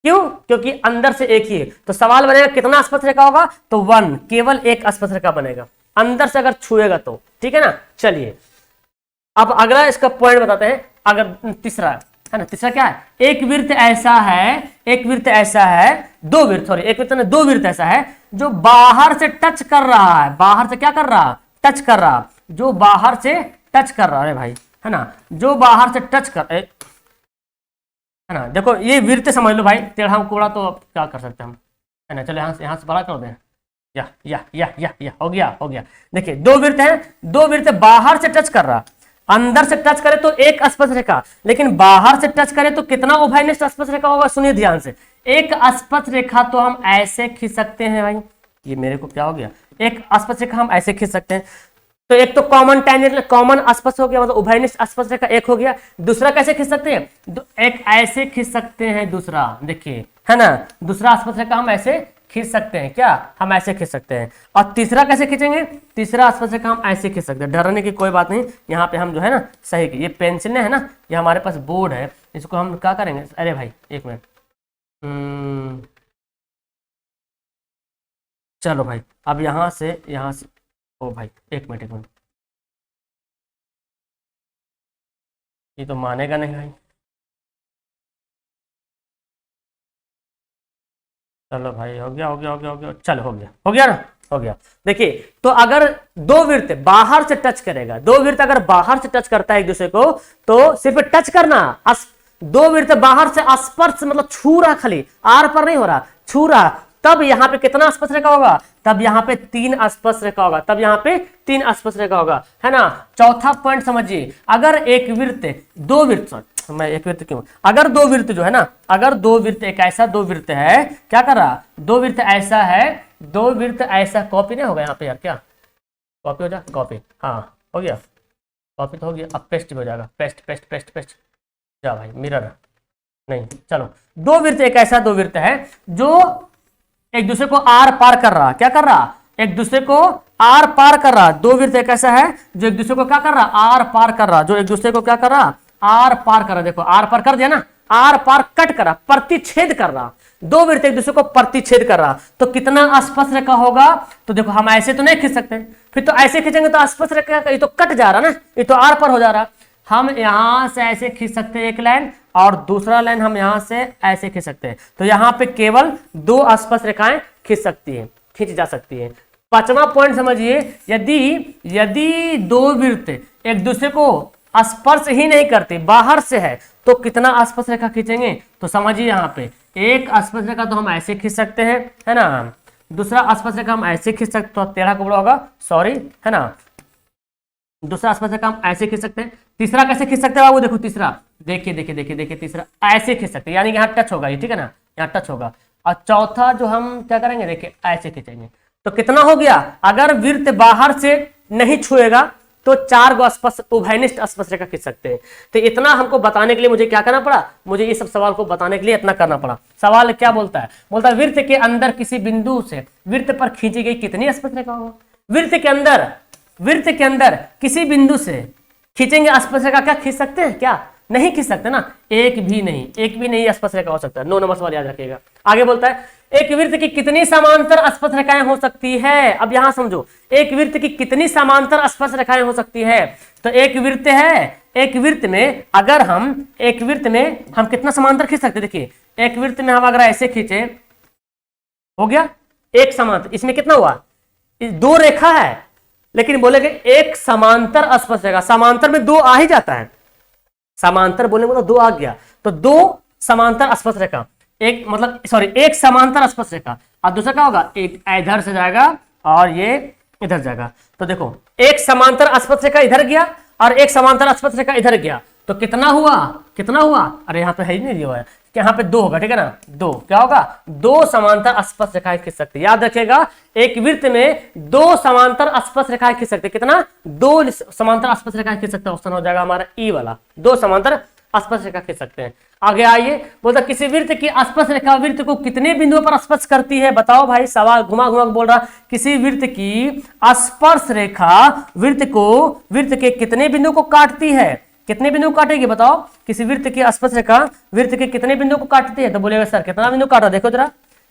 क्यों? क्योंकि अंदर से एक ही है। तो सवाल बनेगा कितना स्पर्श रेखा होगा? तो 1, केवल एक स्पर्श रेखा बनेगा, अंदर से अगर छुएगा तो, ठीक है ना। चलिए, अब अगला इसका पॉइंट बताते हैं। अगर तीसरा है ना, तीसरा क्या है? एक वृत्त ऐसा है, दो वृत्त ऐसा है जो बाहर से टच कर रहा है, बाहर से क्या कर रहा? टच कर रहा, जो बाहर से टच कर रहा है भाई, है ना, जो बाहर से टच कर, है ना, देखो ये वृत्त समझ लो भाई, टेढ़ा कोड़ा तो अब क्या कर सकते हैं हम, है ना, चलो यहाँ से बड़ा कर दें, या हो गया। देखिए दो वृत्त हैं, दो वृत्त बाहर से टच कर रहा, अंदर से टच करे तो एक स्पर्श रेखा, लेकिन बाहर से टच करे तो कितना उभयनिष्ठ स्पर्श रेखा होगा, सुनिए ध्यान से। एक स्पर्श रेखा तो हम ऐसे खींच सकते हैं भाई, ये मेरे को क्या हो गया, एक स्पर्श रेखा हम ऐसे खींच सकते हैं, तो एक तो कॉमन टेंजेंट कॉमन स्पर्श हो गया, मतलब उभयनिष्ठ स्पर्श रेखा एक हो गया। दूसरा कैसे खींच सकते हैं, एक ऐसे खींच सकते हैं, दूसरा देखिए, है ना, दूसरा स्पर्श रेखा हम ऐसे खींच सकते हैं, क्या हम ऐसे खींच सकते हैं। और तीसरा कैसे खींचेंगे, तीसरा स्पर्श रेखा हम ऐसे खींच सकते हैं, डरने की कोई बात नहीं, यहाँ पे हम जो है ना सही, ये पेंसिल है ना, ये हमारे पास बोर्ड है, इसको हम क्या करेंगे, अरे भाई एक मिनट, चलो भाई, अब यहाँ से ओ भाई एक मिनट, ये तो मानेगा नहीं भाई, चलो भाई हो गया, चलो हो गया ना, हो गया। देखिए तो अगर दो वृत्त बाहर से टच करेगा, दो वृत्त अगर बाहर से टच करता है एक दूसरे को, तो सिर्फ टच करना, दो वृत्त बाहर से स्पर्श मतलब छू रहा, खाली आर पर नहीं हो रहा, छू रहा, तब यहाँ पे कितना स्पर्श रेखा होगा, तब यहाँ पे 3 स्पर्श रेखा होगा, तब यहाँ पे 3 स्पर्श रेखा होगा, है ना। चौथा पॉइंट समझिए, अगर एक वृत्त दो वृत्त, मैं एक वृत्त क्यों, अगर दो वृत्त जो है ना, अगर दो वृत्त, एक ऐसा दो वृत्त है, क्या कर रहा, दो वृत्त ऐसा है, दो वृत्त ऐसा, कॉपी नहीं होगा यहाँ पे यार, क्या कॉपी हो जा, कॉपी, हाँ हो गया, कॉपी तो हो गया, अब पेस्ट भी हो जाएगा, पेस्ट जा भाई, मिरर नहीं, चलो दो वृत्त, एक ऐसा दो वृत्त है जो एक दूसरे को आर पार कर रहा, क्या कर रहा, एक दूसरे को आर पार कर रहा, दो वृत्त एक ऐसा है जो एक दूसरे को क्या कर रहा, आर पार कर रहा, जो एक दूसरे को क्या कर रहा, आर पार कर रहा, देखो आर पार कर दिया ना, आर पार कट कर रहा, प्रतिच्छेद कर रहा, दो वृत्त एक दूसरे को प्रतिच्छेद कर रहा, तो कितना स्पर्श रेखा होगा, तो देखो हम ऐसे तो नहीं खींच सकते, फिर तो ऐसे खींचेंगे तो स्पर्श रेखा, ये तो कट जा रहा ना, ये तो आर पर हो जा रहा, हम यहां से ऐसे खींच सकते हैं एक लाइन, और दूसरा लाइन हम यहां से ऐसे खींच सकते हैं, तो यहां पे केवल 2 स्पर्श रेखाएं खींच जा सकती है। 5वां पॉइंट समझिए, यदि दो वृत्त एक दूसरे को स्पर्श ही नहीं करते, बाहर से है, तो कितना स्पर्श रेखा खींचेंगे, तो समझिए यहाँ पे एक स्पर्श रेखा तो हम ऐसे खींच सकते हैं, है ना, दूसरा स्पर्श रेखा हम ऐसे खींच सकते, तो टेढ़ा कोबड़ा होगा, सॉरी, है ना, दूसरा स्पर्श रेखा हम ऐसे खींच सकते हैं। तीसरा कैसे खींच सकते हैं बाबू, देखो तीसरा, देखिए तीसरा ऐसे खींच सकते हैं, यानी कि यहाँ टच होगा, ये ठीक है ना, यहाँ टच होगा। और चौथा जो हम क्या करेंगे, देखिए ऐसे खींचेंगे, तो कितना हो गया, अगर वृत्त बाहर से नहीं छुएगा तो 4 गो स्पर्श उभयनिष्ठ स्पर्श रेखा खींच सकते हैं। तो इतना हमको बताने के लिए मुझे क्या करना पड़ा, मुझे ये सब सवाल को बताने के लिए इतना करना पड़ा। सवाल क्या बोलता है, बोलता है वृत्त के अंदर किसी बिंदु से वृत्त पर खींची गई कितनी स्पर्श रेखा होगा, वृत्त के अंदर किसी बिंदु से खींचेंगे स्पर्श रेखा, क्या खींच सकते हैं, क्या नहीं खींच सकते ना, एक भी नहीं स्पर्श रेखा हो सकता है। 9 नंबर सवाल याद रखिएगा। आगे बोलता है एक वृत्त की कितनी समांतर स्पर्श रेखाएं हो सकती है। अब यहां समझो, एक वृत्त की कितनी समांतर स्पर्श रेखाएं हो सकती है, तो एक वृत्त है, एक वृत्त में अगर हम कितना समांतर खींच सकते, देखिए एक वृत्त में हम अगर ऐसे खींचे, हो गया एक समांतर, इसमें कितना हुआ, 2 रेखा है, लेकिन बोलेंगे एक समांतर स्पर्श रेखा, समांतर में 2 आ ही जाता है, समांतर बोले मतलब 2 आ गया, तो 2 समांतर स्पर्श रेखा, एक समांतर स्पर्श रेखा, और दूसरा क्या होगा, एक इधर से जाएगा और ये इधर जाएगा। तो देखो एक समांतर स्पर्श रेखा इधर गया और एक समांतर स्पर्श रेखा इधर गया, तो कितना हुआ, अरे यहाँ पे है ही नहीं दिया है, यहाँ पे 2 होगा, ठीक है ना, 2 क्या होगा, 2 समांतर स्पर्श रेखाएं खींच सकते। याद रखिएगा एक वृत्त में 2 समांतर स्पर्श रेखाएं खींच सकते, कितना, 2 समांतर स्पर्श रेखाएं खींच सकते। ऑप्शन हो जाएगा हमारा ई वाला, 2 समांतर स्पर्श रेखा खींच सकते हैं। आगे आइए, बोलता किसी वृत्त की स्पर्श रेखा वृत्त को कितने बिंदुओं पर स्पर्श करती है, बताओ भाई, सवाल घुमा बोल रहा, किसी वृत्त की स्पर्श रेखा वृत्त के कितने बिंदुओं को काटती है, कितने बिंदु काटेगी, बताओ, किसी वृत्त की स्पर्श रेखा वृत्त के कितने बिंदु को काटती है, तो बोलेगा सर कितना बिंदु काट रहा, देखो जरा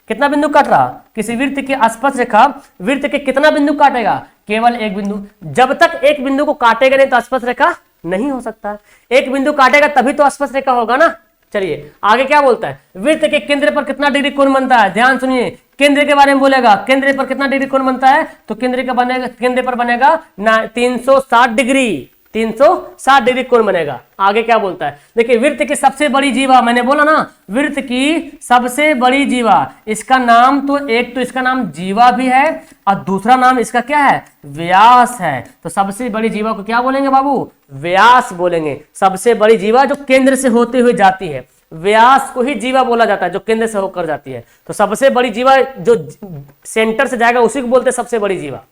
कितना बिंदु काट रहा, किसी वृत्त की स्पर्श रेखा वृत्त के कितना बिंदु काटेगा, केवल एक बिंदु। जब तक एक बिंदु को काटेगा नहीं तो स्पर्श रेखा नहीं हो सकता, एक बिंदु काटेगा तभी तो स्पर्श रेखा होगा ना। चलिए आगे क्या बोलता है, वृत्त के केंद्र पर कितना डिग्री कोण बनता है, ध्यान सुनिए, केंद्र के बारे में बोलेगा, केंद्र पर कितना डिग्री कोण बनता है, तो केंद्र पर बनेगा 360 डिग्री, 360 डिग्री कोण बनेगा। आगे क्या बोलता है, देखिए वृत्त की सबसे बड़ी जीवा, मैंने बोला ना वृत्त की सबसे बड़ी जीवा, इसका नाम तो एक तो इसका नाम जीवा भी है और दूसरा नाम इसका क्या है, व्यास है। तो सबसे बड़ी जीवा को क्या बोलेंगे बाबू, व्यास बोलेंगे। सबसे बड़ी जीवा जो केंद्र से होते हुए जाती है, व्यास को ही जीवा बोला जाता है जो केंद्र से होकर जाती है। तो सबसे बड़ी जीवा जो सेंटर से जाएगा उसी को बोलते हैं सबसे बड़ी जीवा।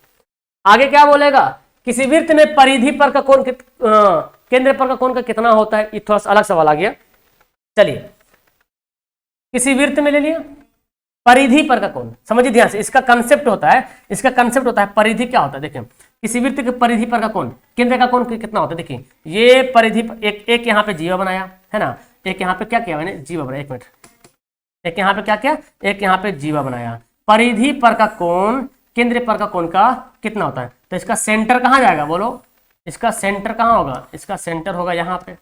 आगे क्या बोलेगा, किसी वृत्त में परिधि पर का कोण केंद्र पर का कोण का कितना होता है। ये थोड़ा सा अलग सवाल आ गया, चलिए किसी वृत्त में ले लिया परिधि पर का कोण, समझिए ध्यान से, इसका कंसेप्ट होता है परिधि क्या होता है। देखिए किसी वृत्त के परिधि पर का कोण केंद्र का कोण कितना होता है। देखिए ये परिधि एक यहाँ पे जीवा बनाया है ना, एक यहाँ पे क्या किया मैंने, जीवा बनाया, एक मिनट, एक यहाँ पे क्या किया, एक यहाँ पे जीवा बनाया। परिधि पर का कोण केंद्र पर का कोण का कितना होता है। तो इसका सेंटर कहाँ जाएगा बोलो, इसका सेंटर कहाँ होगा, इसका सेंटर होगा यहाँ पे।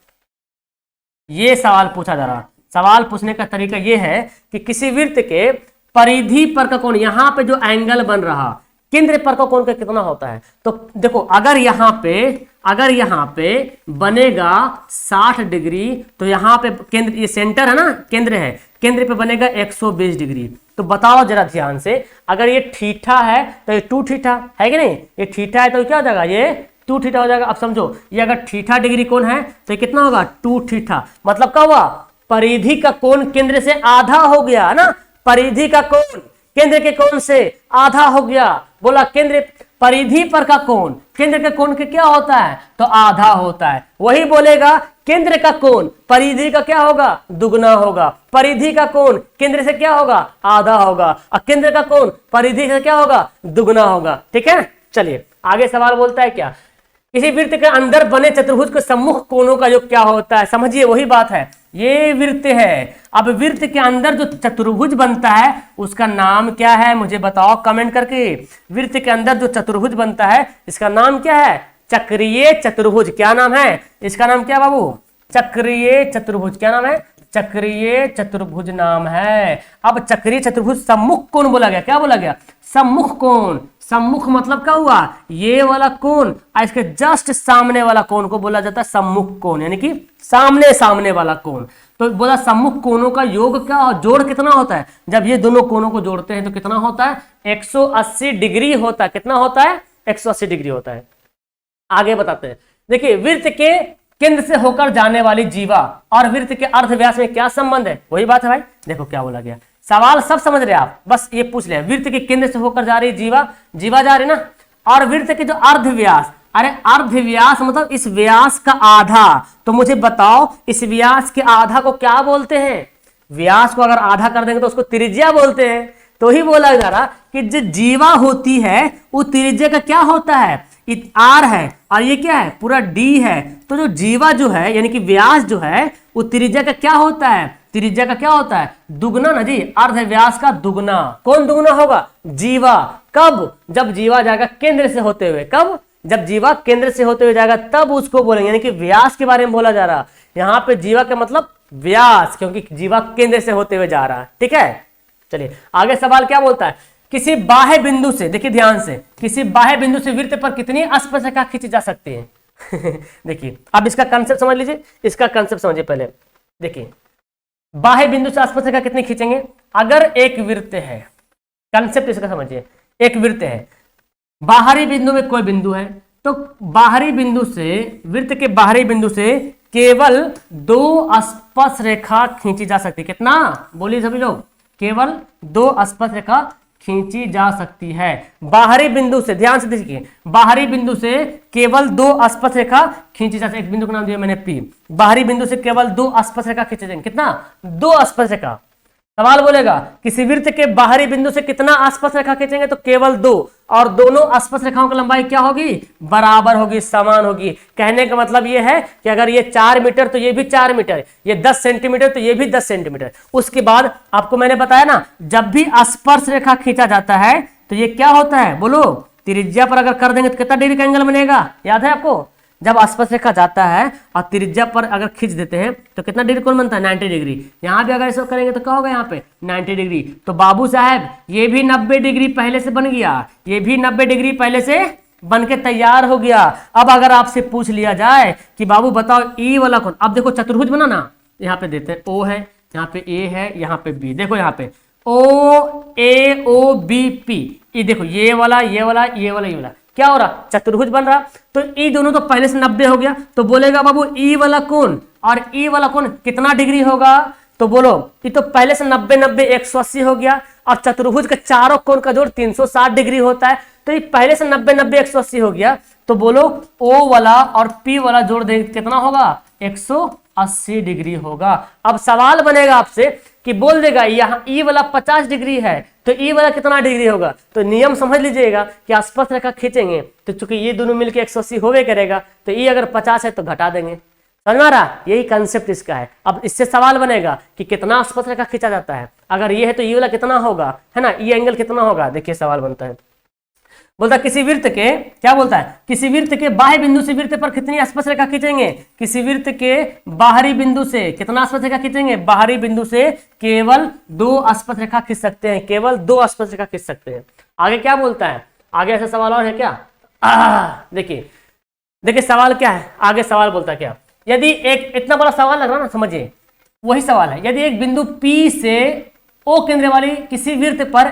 ये सवाल पूछा जा रहा, सवाल पूछने का तरीका ये है कि किसी वृत्त के परिधि पर का कोण, यहाँ पे जो एंगल बन रहा केंद्र पर का कोण का कितना होता है। तो देखो अगर यहाँ पे बनेगा 60 डिग्री, तो यहाँ पे केंद्र, ये सेंटर है ना, केंद्र है, केंद्र पे बनेगा 120 डिग्री। तो बताओ जरा ध्यान से, अगर ये थीटा है तो ये 2 थीटा है कि नहीं, ये थीटा है तो क्या हो जाएगा, ये 2 थीटा हो जाएगा। अब समझो ये अगर थीटा डिग्री कोण है तो ये कितना होगा, 2 थीटा। मतलब क्या हुआ, परिधि का कोण केंद्र से आधा हो गया ना, परिधि का कोण केंद्र के कोण से आधा हो गया। बोला केंद्र परिधि पर का कोण केंद्र के कोण के क्या होता है, तो आधा होता है। वही बोलेगा केंद्र का कोण परिधि का क्या होगा, दुगना होगा। परिधि का कोण केंद्र से क्या होगा, आधा होगा, और केंद्र का कोण परिधि से क्या होगा, दुगना होगा। ठीक है, चलिए आगे सवाल बोलता है क्या, किसी वृत्त के अंदर बने चतुर्भुज के सम्मुख कोणों का योग क्या होता है। समझिए वही बात है, ये वृत्त है। अब वृत्त के अंदर जो चतुर्भुज बनता है उसका नाम क्या है, मुझे बताओ कमेंट करके। वृत्त के अंदर जो चतुर्भुज बनता है इसका नाम क्या है, चक्रीय चतुर्भुज। क्या नाम है इसका, नाम क्या बाबू, चक्रीय चतुर्भुज। क्या नाम है, चक्रीय चतुर्भुज नाम है। अब चक्रीय चतुर्भुज सम्मुख कोण बोला गया, क्या बोला गया, सम्मुख कोण। सम्मुख मतलब क्या हुआ, ये वाला कोण, इसके जस्ट सामने वाला कोण को बोला जाता है सम्मुख कोण, यानी कि सामने सामने वाला कोण। तो बोला सम्मुख कोणों का योग क्या, जोड़ कितना होता है, जब ये दोनों कोणों को जोड़ते हैं तो कितना होता है, 180 डिग्री होता है। कितना होता है, 180 डिग्री होता है। आगे बताते हैं, देखिए वृत्त के केंद्र से होकर जाने वाली जीवा और वृत्त के अर्धव्यास में क्या संबंध है। वही बात है भाई, देखो क्या बोला गया, सवाल सब समझ रहे आप, बस ये पूछ ले, वृत्त के केंद्र से होकर जा रही जीवा, जीवा जा रही ना, और वृत्त के जो अर्धव्यास, अरे अर्धव्यास मतलब इस व्यास का आधा। तो मुझे बताओ इस व्यास के आधा को क्या बोलते हैं, व्यास को अगर आधा कर देंगे तो उसको त्रिज्या बोलते हैं। तो ही बोला जा रहा कि जो जीवा होती है वो त्रिज्या का क्या होता है, आर है, और ये क्या है, पूरा डी है। तो जो जीवा जो है यानी कि व्यास जो है वो त्रिज्या का क्या होता है, त्रिज्या का क्या होता है, दुगना ना जी, अर्धव्यास का दुगना। कौन दुगना होगा, जीवा। कब, जब जीवा जाएगा केंद्र से होते हुए, कब, जब जीवा केंद्र से होते हुए जाएगा तब उसको बोलेंगे, यानी कि व्यास के बारे में बोला जा रहा। यहाँ पे जीवा का मतलब व्यास, क्योंकि जीवा केंद्र से होते हुए जा रहा है। ठीक है, चलिए आगे सवाल क्या बोलता है, किसी बाह्य बिंदु से, देखिए ध्यान से, किसी बाह्य बिंदु से वृत्त पर कितनी स्पर्शरेखा खींची जा सकती है। देखिए अब इसका कंसेप्ट समझ लीजिए, इसका कंसेप्ट समझिए पहले। देखिए बाह्य बिंदु से स्पर्शरेखा कितनी खींचेंगे, अगर एक वृत्त है, कंसेप्ट इसका समझिए, एक वृत्त है, बाहरी बिंदु में कोई बिंदु है, तो बाहरी बिंदु से, वृत्त के बाहरी बिंदु से केवल 2 स्पर्शरेखा खींची जा सकती है। कितना, बोलिए सभी लोग, केवल 2 स्पर्शरेखा खींची जा सकती है। बाहरी बिंदु से, ध्यान से देखिए, बाहरी बिंदु से केवल 2 स्पर्शरेखा खींची जा सकती है। एक बिंदु का नाम दिया मैंने पी, बाहरी बिंदु से केवल 2 स्पर्शरेखा खींचे जाएंगे। कितना, 2 स्पर्शरेखा। सवाल बोलेगा किसी वृत्त के बाहरी बिंदु से कितना स्पर्शरेखा खींचेंगे, तो केवल 2, और दोनों स्पर्शरेखाओं की लंबाई क्या होगी, बराबर होगी, समान होगी। कहने का मतलब ये है कि अगर ये 4 मीटर तो ये भी 4 मीटर, ये 10 सेंटीमीटर तो ये भी 10 सेंटीमीटर। उसके बाद आपको मैंने बताया ना, जब भी स्पर्शरेखा खींचा जाता है तो ये क्या होता है, बोलो, त्रिज्या पर अगर कर देंगे तो कितना डिग्री का एंगल बनेगा, याद है आपको, जब स्पर्शरेखा जाता है और त्रिज्या पर अगर खींच देते हैं तो कितना डिग्री कोण बनता है, 90 डिग्री। यहां भी अगर ऐसा करेंगे तो क्या होगा, यहाँ पे 90 डिग्री। तो बाबू साहब ये भी 90 डिग्री पहले से बन गया, ये भी 90 डिग्री पहले से बन के तैयार हो गया। अब अगर आपसे पूछ लिया जाए कि बाबू बताओ ई वाला कौन, अब देखो चतुर्भुज बना ना, यहाँ पे देते हैं ओ है, यहाँ पे ए है, यहाँ पे बी, देखो यहाँ पे ओ ए ओ बी पी, ये देखो ये वाला ये वाला ये वाला ये वाला, क्या हो रहा, चतुर्भुज बन रहा। तो ई दोनों तो पहले से 90 हो गया, तो बोलेगा बाबू ई वाला कोण और ई वाला कोण कितना डिग्री होगा, तो बोलो ये तो पहले से 90 90 180 हो गया, और चतुर्भुज के चारों कोण का जोड़ 360 डिग्री होता है, तो ये पहले से 90 90 180 हो गया, तो बोलो ओ वाला और पी वाला जोड़ देंगे कितना होगा, 180 डिग्री होगा। अब सवाल बनेगा आपसे कि बोल देगा यहाँ ई वाला 50 डिग्री है, तो ई वाला कितना डिग्री होगा, तो नियम समझ लीजिएगा कि आसपास रेखा खींचेंगे तो चूंकि ये दोनों मिलकर 180 होवे करेगा, तो ई अगर 50 है तो घटा देंगे, समझ में आ रहा, यही कंसेप्ट इसका है। अब इससे सवाल बनेगा कि कितना आसपास रेखा खींचा जाता है, अगर ये है तो ये वाला कितना होगा, है ना, ये एंगल कितना होगा, देखिए सवाल बनता है, बोलता किसी वृत्त के, क्या बोलता है, किसी वृत्त के बाह्य बिंदु से वृत्त पर कितनी स्पर्श रेखा खींचेंगे, किसी वृत्त के बाहरी बिंदु से कितना स्पर्श रेखा खींचेंगे, बाहरी बिंदु से केवल 2 स्पर्श रेखा खींच सकते हैं, केवल 2 स्पर्श रेखा खींच सकते हैं। आगे क्या बोलता है, आगे ऐसा सवाल और है क्या, देखिए देखिए सवाल क्या है, आगे सवाल बोलता है क्या, यदि एक इतना बड़ा सवाल लग रहा ना, समझिए वही सवाल है, यदि एक बिंदु P से O केंद्र वाली किसी वृत्त पर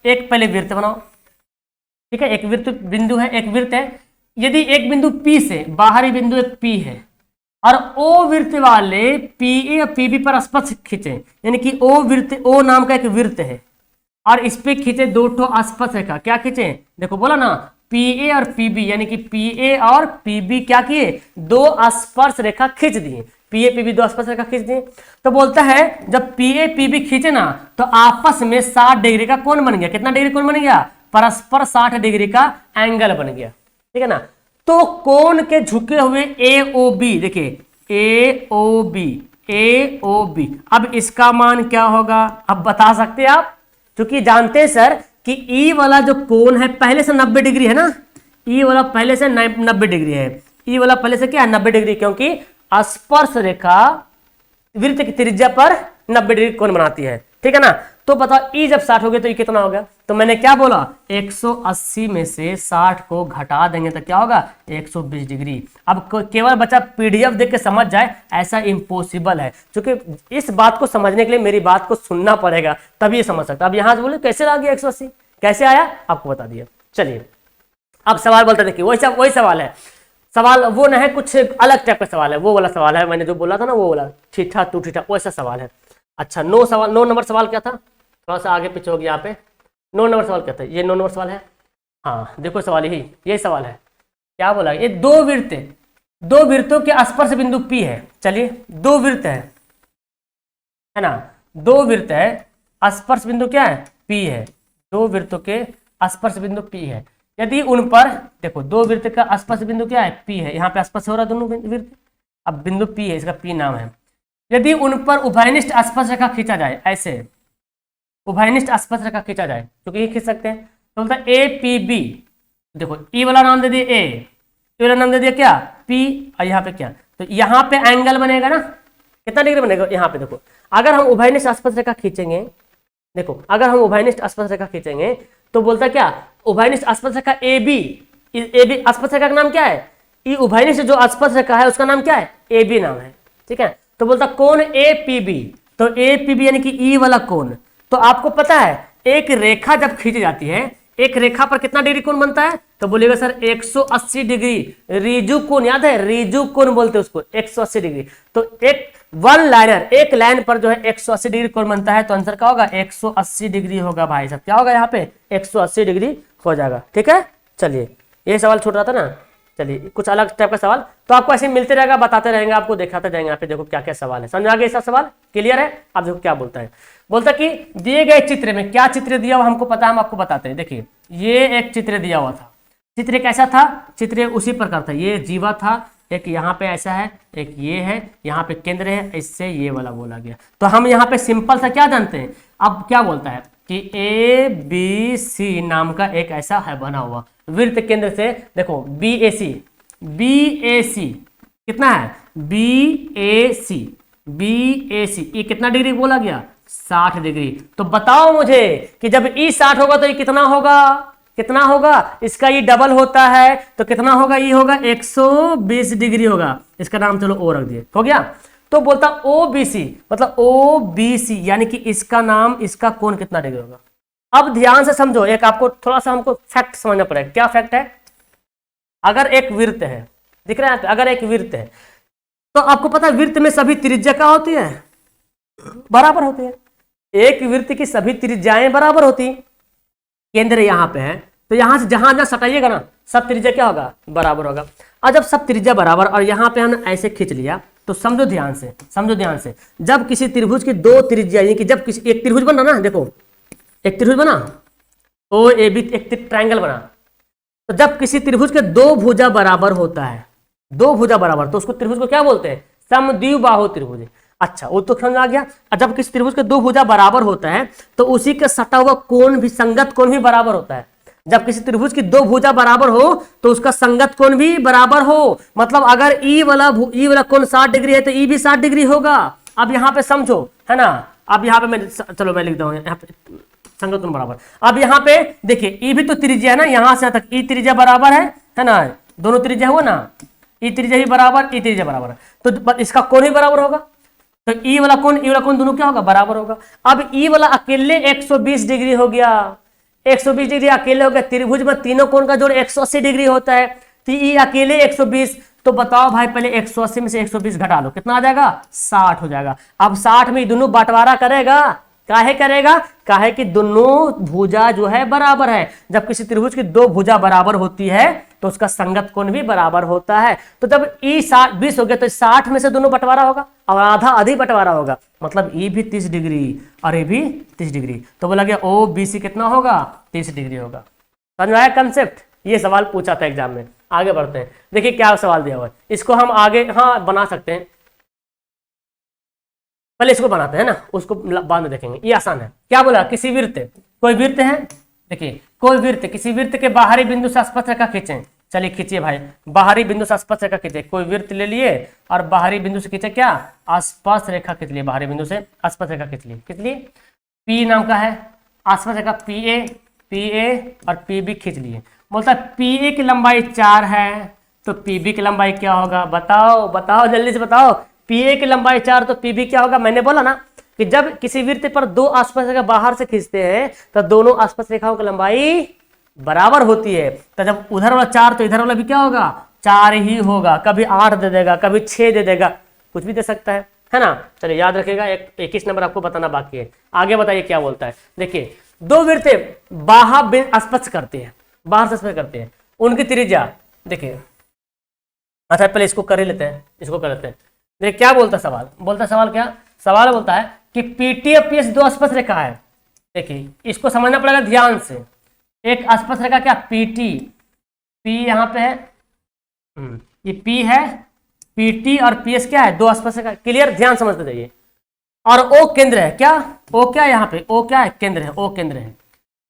एक, पहले वृत्त बनाओ, ठीक है, एक वृत्त बिंदु है, एक वृत्त है, यदि एक बिंदु P से बाहरी बिंदु एक P है और O वृत्त वाले PA और PB पर स्पर्श खींचे, यानी कि O वृत्त, O नाम का एक वृत्त है और इस पे खींचे 2 स्पर्श रेखा, क्या खींचे, देखो बोला ना PA और PB, यानी कि PA और PB क्या किए, 2 स्पर्श रेखा खींच दिए, PA PB 2 स्पर्श रेखा खींच दिए। तो बोलता है जब PA PB खींचे ना तो आपस में 60 डिग्री का कोण बन गया, कितना डिग्री कोण बन गया, परस्पर 60 डिग्री का एंगल बन गया, ठीक है ना। तो कोण के झुके हुए AOB, देखिए AOB, अब इसका मान क्या होगा, अब बता सकते हैं आप, क्योंकि जानते हैं सर कि E वाला जो कोण है पहले से 90 डिग्री है ना, E वाला पहले से 90 डिग्री है, E वाला पहले से क्या है 90 डिग्री, क्योंकि स्पर्श रेखा वृत्त की त्रिज्या पर 90 डिग्री कोण बनाती है, ठीक है ना। तो बताओ E जब 60 हो गया तो ये कितना हो गया, तो मैंने क्या बोला 180 में से 60 को घटा देंगे तो क्या होगा 120 डिग्री। अब केवल बच्चा PDF देख के समझ जाए ऐसा इम्पॉसिबल है, क्योंकि इस बात को समझने के लिए मेरी बात को सुनना पड़ेगा तभी ये समझ सकता। अब यहाँ से बोले कैसे आ गया 180, कैसे आया आपको बता दिया। चलिए अब सवाल बोलते देखिए, वही सवाल है, सवाल वो न है, कुछ अलग टाइप का सवाल है, वो वाला सवाल है मैंने जो बोला था ना, वो वाला ठीठा टू ठीठा वैसा सवाल है। अच्छा 9 नंबर सवाल क्या था, थोड़ा सा आगे पीछे हो गया यहाँ पे, 9 नंबर सवाल क्या था, ये 9 नंबर सवाल है, हाँ देखो सवाल यही सवाल है, क्या बोला, ये 2 वृत्तों के स्पर्श बिंदु P है, चलिए 2 वृत्त है ना, 2 वृत्त है, स्पर्श बिंदु क्या है P है, 2 वृत्तों के स्पर्श बिंदु P है, यदि उन पर देखो 2 वृत्त का स्पर्श बिंदु क्या है P है, यहाँ पे स्पर्श हो रहा है दोनों वृत्त, अब बिंदु P है, इसका P नाम है, यदि उन पर उभयनिष्ठ स्पर्श रेखा खींचा जाए, ऐसे उभयनिष्ठ स्पर्श रेखा खींचा जाए, क्योंकि ये खींच सकते हैं, तो बोलता है APB, देखो E वाला नाम दे दिया A, E वाला नाम दे दिया क्या P, और यहाँ पे क्या, तो यहाँ पे एंगल बनेगा ना, कितना डिग्री बनेगा, यहाँ पे देखो अगर हम उभयनिष्ठ स्पर्श रेखा खींचेंगे, देखो अगर हम उभयनिष्ठ स्पर्श रेखा खींचेंगे तो बोलता क्या उभयनिष्ठ स्पर्श रेखा AB स्पर्श रेखा का नाम क्या है, ई उभयनिष्ठ जो स्पर्श रेखा है उसका नाम क्या है AB नाम है, ठीक है। तो बोलता कोण APB, तो APB यानी कि E वाला कोण, तो आपको पता है एक रेखा जब खींची जाती है, एक रेखा पर कितना डिग्री कोण बनता है, तो बोलेगा सर 180 डिग्री, रिजु कोण, याद है रिजु कोण बोलते हैं उसको, 180 डिग्री। तो एक लाइन पर जो है 180 डिग्री कोण बनता है, तो आंसर क्या होगा 180 डिग्री होगा भाई साहब, क्या होगा यहाँ पे 180 डिग्री हो जाएगा, ठीक है। चलिए ये सवाल छूट रहा था ना, चलिए कुछ अलग टाइप का सवाल तो आपको ऐसे मिलते रहेगा, बताते रहेंगे, आपको दिखाते जाएंगे। यहाँ पे देखो क्या क्या सवाल है, समझ आ गया ऐसा सवाल, क्लियर है। अब देखो क्या बोलता है, बोलता कि दिए गए चित्र में क्या चित्र दिया हुआ हमको पता है, हम आपको बताते हैं। देखिए ये एक चित्र दिया हुआ था, चित्र कैसा था, चित्र उसी प्रकार था, ये जीवा था, एक यहाँ पे ऐसा है, एक ये है, यहाँ पे केंद्र है, इससे ये वाला बोला गया। तो हम यहाँ पे सिंपल सा क्या जानते हैं, अब क्या बोलता है कि ABC नाम का एक ऐसा है बना हुआ वृत्त केंद्र से, देखो BAC कितना है BAC ये कितना डिग्री बोला गया 60 डिग्री। तो बताओ मुझे कि जब E 60 होगा तो ये कितना होगा, कितना होगा, इसका ये डबल होता है तो कितना होगा, ये होगा 120 डिग्री होगा। इसका नाम चलो ओ रख दिए, हो गया। तो बोलता OBC मतलब OBC यानी कि इसका नाम, इसका कोण कितना डिग्री होगा। अब ध्यान से समझो, एक आपको थोड़ा सा हमको फैक्ट समझना पड़ेगा। क्या फैक्ट है, अगर एक वृत्त है, दिख रहा है, अगर एक वृत्त है तो आपको पता है वृत्त में सभी त्रिज्या क्या होती है, बराबर होती है। एक वृत्त की सभी त्रिज्याएं बराबर होती, केंद्र यहाँ पे है तो यहां से जहां जहां सटाइएगा ना सब त्रिज्या क्या होगा, बराबर होगा। और जब सब त्रिज्या बराबर और यहाँ पे हमने ऐसे खींच लिया तो समझो ध्यान से, समझो ध्यान से, जब किसी त्रिभुज की दो त्रिज्या यानी कि जब किसी एक त्रिभुज बना ना, देखो एक त्रिभुज बना OAB, एक ट्रायंगल बना, तो जब किसी त्रिभुज के दो भुजा बराबर होता है, दो भुजा बराबर, तो उसको त्रिभुज को क्या बोलते हैं, समद्विबाहु त्रिभुज। अच्छा वो तो समझ आ गया। जब किसी त्रिभुज के दो भुजा बराबर होता है तो उसी का सटा हुआ कोण भी, संगत कोण भी बराबर होता है। जब किसी त्रिभुज की दो भुजा बराबर हो तो उसका संगत कोण भी बराबर हो, मतलब अगर ई वाला कोण 60 डिग्री है तो ई भी 60 डिग्री होगा। अब यहाँ पे समझो, है ना, अब यहाँ पे मैं, चलो मैं लिख दूँ यहाँ पे संगत कोण बराबर। अब यहाँ पे देखिए ई भी तो त्रिज्या है ना, यहाँ से तक ई त्रिज्या बराबर है ना, दोनों त्रिज्या हुआ ना, ई त्रिज्या भी बराबर, ई त्रिज्या बराबर, तो इसका कोण भी बराबर होगा। तो ई वाला कोण दोनों क्या होगा, बराबर होगा। अब ई वाला अकेले 120 डिग्री हो गया, 120 डिग्री अकेले हो गया। त्रिभुज में तीनों कोण का जोड़ 180 डिग्री होता है, तो ई अकेले 120। तो बताओ भाई पहले 180 में से 120 घटा लो, कितना आ जाएगा, 60 हो जाएगा। अब 60 में दोनों बंटवारा करेगा, काहे करेगा, काहे कि दोनों भुजा जो है बराबर है। जब किसी त्रिभुज की दो भुजा बराबर होती है तो उसका संगत कोण भी बराबर होता है। तो जब ई 20 हो गया तो 60 में से दोनों बंटवारा होगा और आधा आधी बंटवारा होगा, मतलब ई भी 30 डिग्री और ये भी 30 डिग्री। तो बोला गया OBC कितना होगा, 30 डिग्री होगा। समझ में आया कंसेप्ट, ये सवाल पूछा था एग्जाम में। आगे बढ़ते हैं, देखिए क्या सवाल दिया हुआ है, इसको हम आगे हाँ बना सकते हैं। पहले इसको बनाते हैं ना, उसको बाद में देखेंगे, ये आसान है। क्या बोला, किसी वृत्त, कोई वृत्त है, देखिए कोई वृत्त, किसी वृत्त के बाहरी बिंदु से स्पर्श रेखा खींचें। चलिए खींचिए भाई, बाहरी बिंदु से स्पर्श रेखा खींचे। कोई वृत्त ले लिए और बाहरी बिंदु से खींचे, क्या, स्पर्श रेखा खींच लिए, बाहरी बिंदु से स्पर्श रेखा खींच लिए। P नाम का है स्पर्श रेखा, PA और PB खींच लिए। बोलता है PA की लंबाई 4 है तो PB की लंबाई क्या होगा, बताओ बताओ जल्दी से बताओ। PA की लंबाई 4 तो PB क्या होगा। मैंने बोला ना कि जब किसी वृत्त पर दो स्पर्श रेखा बाहर से खींचते हैं तो दोनों स्पर्श रेखाओं की लंबाई बराबर होती है। तो जब उधर वाला 4 तो इधर वाला भी क्या होगा, 4 ही होगा। कभी 8 दे देगा, कभी 6 दे देगा, कुछ भी दे सकता है ना। चलिए याद रखेगा, 21 नंबर आपको बताना बाकी है। आगे बताइए क्या बोलता है। देखिए दो वृत्त बाहर स्पर्श करते हैं, बाहर से स्पर्श करते हैं, उनकी त्रिज्या देखिए। अच्छा पहले इसको कर ही लेते हैं, इसको कर लेते हैं। देखिए क्या बोलता सवाल, सवाल क्या, सवाल बोलता है कि PT और PS दो स्पर्श रेखा है। देखिए इसको समझना पड़ेगा ध्यान से। एक स्पर्श रेखा क्या, P यहाँ पे है, ये P है, PT और PS क्या है, दो स्पर्श रेखा। क्लियर, ध्यान समझते जाइए। और O केंद्र है, क्या O क्या है, यहाँ पे O क्या है, केंद्र है, O केंद्र है।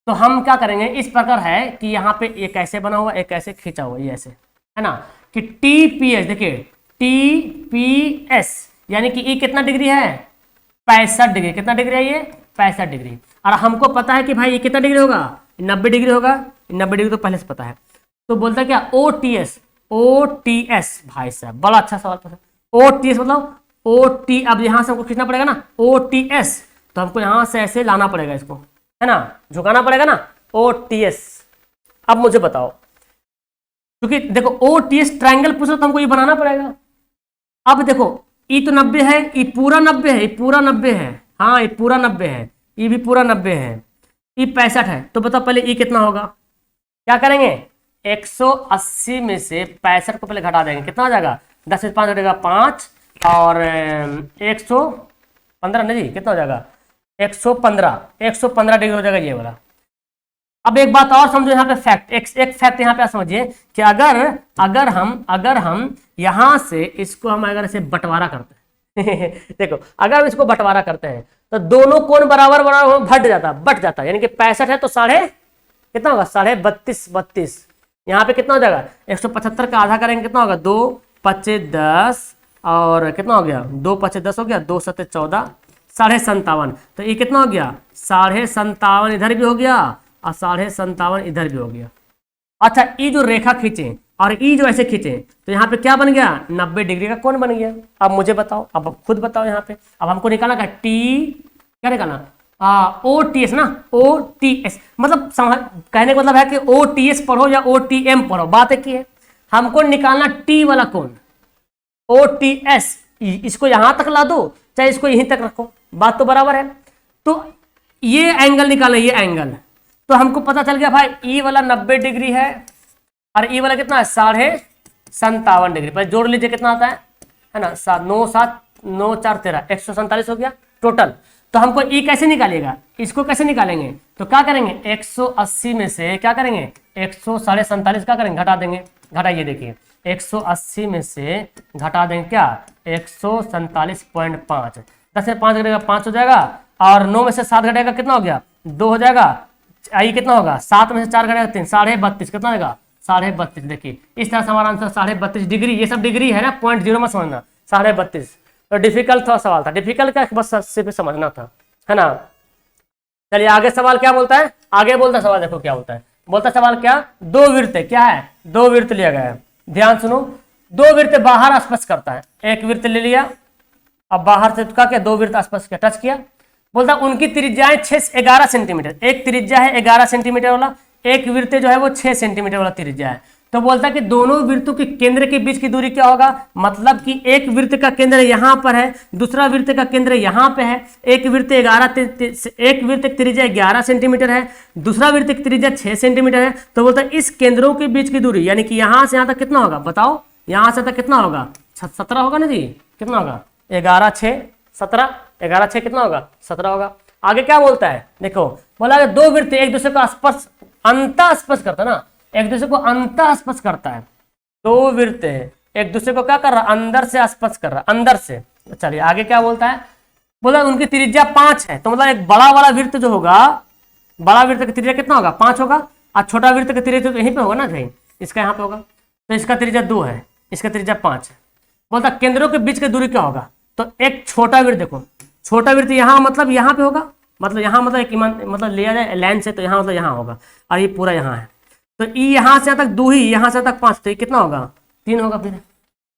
तो हम क्या करेंगे, इस प्रकार है कि यहाँ पे एक ऐसे बना हुआ, एक ऐसे खींचा हुआ, ये ऐसे है ना, कि TPS, देखिए TPS यानी कि E कितना डिग्री है, 65 डिग्री। कितना डिग्री है ये, 65 डिग्री। और हमको पता है कि भाई ये कितना डिग्री होगा, 90 डिग्री होगा। 90 डिग्री तो पहले से पता है। तो बोलता है क्या, OTS भाई साहब बड़ा अच्छा सवाल पूछा। OTS मतलब OT, अब यहां से हमको खींचना पड़ेगा ना OTS, तो हमको यहां से ऐसे लाना पड़ेगा इसको, है ना, झुकाना पड़ेगा ना OTS। अब मुझे बताओ, क्योंकि देखो OTS ट्रायंगल पूछा तो हमको ये बनाना पड़ेगा। अब देखो ई तो 90 है, ई पूरा 90 है, ई पूरा 90 है, हाँ ये पूरा 90 है, ई भी पूरा 90 है, ई 65 है। तो बताओ पहले ई कितना होगा। क्या करेंगे, 180 में से 65 को पहले घटा देंगे, कितना हो जाएगा, 10 में 5 घटेगा 5 और 115 नहीं, कितना हो जाएगा 115 डिग्री हो जाएगा ये वाला। अब एक बात और समझो यहाँ पे फैक्ट, एक फैक्ट यहाँ पे समझिए कि अगर हम यहाँ से इसको हम अगर इसे बंटवारा करते हैं देखो अगर हम इसको बंटवारा करते हैं तो दोनों कोण बराबर बट जाता, यानी कि 65 है तो कितना होगा, 32.5 यहाँ पे कितना हो जाएगा, 175 का आधा करेंगे कितना होगा, 2 5 10 और कितना हो गया, 2 5 10 हो गया, 2 7 14, 57.5। तो ये कितना हो गया, 57.5 इधर भी हो गया और 57.5 इधर भी हो गया। अच्छा, ये जो रेखा खींचे और ये जो ऐसे खींचे तो यहाँ पे क्या बन गया, 90 डिग्री का कोण बन गया। अब मुझे बताओ, अब खुद बताओ यहाँ पे, अब हमको निकालना क्या, टी क्या निकालना, ओ टी एस ना, ओ टी एस, मतलब कहने का मतलब है कि ओ टी एस पढ़ो या ओ टी एम पढ़ो, बात एक ही है। हमको निकालना टी वाला कोण, ओ टी एस, इसको यहां तक ला दो चाहे इसको यहीं तक रखो, बात तो बराबर है। तो ये एंगल निकालना, ये एंगल, तो हमको पता चल गया भाई ई वाला 90 डिग्री है और ई वाला कितना है, 57.5 डिग्री। पर जोड़ लीजिए कितना आता है ना, 9 7 9 4 13, 147 हो गया टोटल। तो हमको ई कैसे निकालेगा, इसको कैसे निकालेंगे, तो क्या करेंगे, 180 में से क्या करेंगे, 147 क्या करेंगे, घटा देंगे। घटाइए, देखिए 180 में से घटा देंगे क्या, 147.5, 10 में 5 घटेगा 5 हो जाएगा, और 9 में से 7 घटेगा कितना हो गया, 2 हो जाएगा। आई कितना होगा, 7 में से 4 घटेगा 3, 32.5, कितना होगा, 32.5। देखिए इस तरह से हमारा आंसर 32.5 डिग्री, ये सब डिग्री है ना, 0.0 में समझना, 32.5। तो डिफिकल्ट था सवाल था, डिफिकल्ट क्या बस सिर्फ समझना था, है ना। चलिए आगे सवाल क्या बोलता है, आगे बोलता है सवाल, देखो क्या बोलता है, बोलता है सवाल क्या, दो वृत्त क्या है, दो वृत्त लिया गया है, ध्यान सुनो, दो वृत्त बाहर स्पर्श करता है, एक वृत्त ले लिया, अब बाहर से क्या, दो वृत्त स्पर्श किया, टच किया, बोलता उनकी त्रिज्याएं 11 सेंटीमीटर, एक त्रिज्या है 11 सेंटीमीटर वाला, एक वृत्त जो है वो 6 सेंटीमीटर वाला त्रिज्या है। तो बोलता है कि दोनों वृत्तों के केंद्र के बीच की दूरी क्या होगा, मतलब कि एक वृत्त का केंद्र यहाँ पर है, दूसरा वृत्त का केंद्र यहाँ पे है, एक वृत्त 11 त्रिज्या 11 सेंटीमीटर है, दूसरा वृत्त की त्रिज्या 6 सेंटीमीटर है। तो बोलता है इस केंद्रों के बीच की दूरी, यानी कि यहाँ से यहाँ तक कितना होगा, बताओ, यहाँ से तक कितना होगा, 17 होगा ना जी, कितना होगा, 11 6 17, 11 6 कितना होगा, 17 होगा। आगे क्या बोलता है, देखो बोला दो वृत्त एक दूसरे को स्पर्श, अंतः स्पर्श करता है ना, एक दूसरे को अंतः स्पर्श करता है, दो वृत्त एक दूसरे को क्या कर रहा, अंदर से स्पर्श कर रहा, अंदर से। तो चलिए आगे क्या बोलता है, बोला उनकी त्रिज्या 5 है, तो मतलब एक बड़ा वाला वृत्त जो होगा, बड़ा वृत्त का त्रिज्या कितना होगा, 5 होगा, और छोटा वृत्त का त्रिज्या तो यहीं पे होगा ना भाई, इसका यहाँ पे होगा, तो इसका त्रिज्या 2 है, इसका त्रिज्या 5 है। बोलता केंद्रों के बीच की दूरी क्या होगा, तो एक छोटा वृत्त, देखो छोटा वृत्त यहाँ मतलब यहाँ पे होगा, मतलब यहाँ मतलब एक मतलब लिया जाए लाइन से, तो यहाँ मतलब यहाँ होगा, और ये पूरा यहाँ है, तो ई यहाँ से तक 2 ही, यहाँ से तक 5, तो ये कितना होगा, 3 होगा फिर,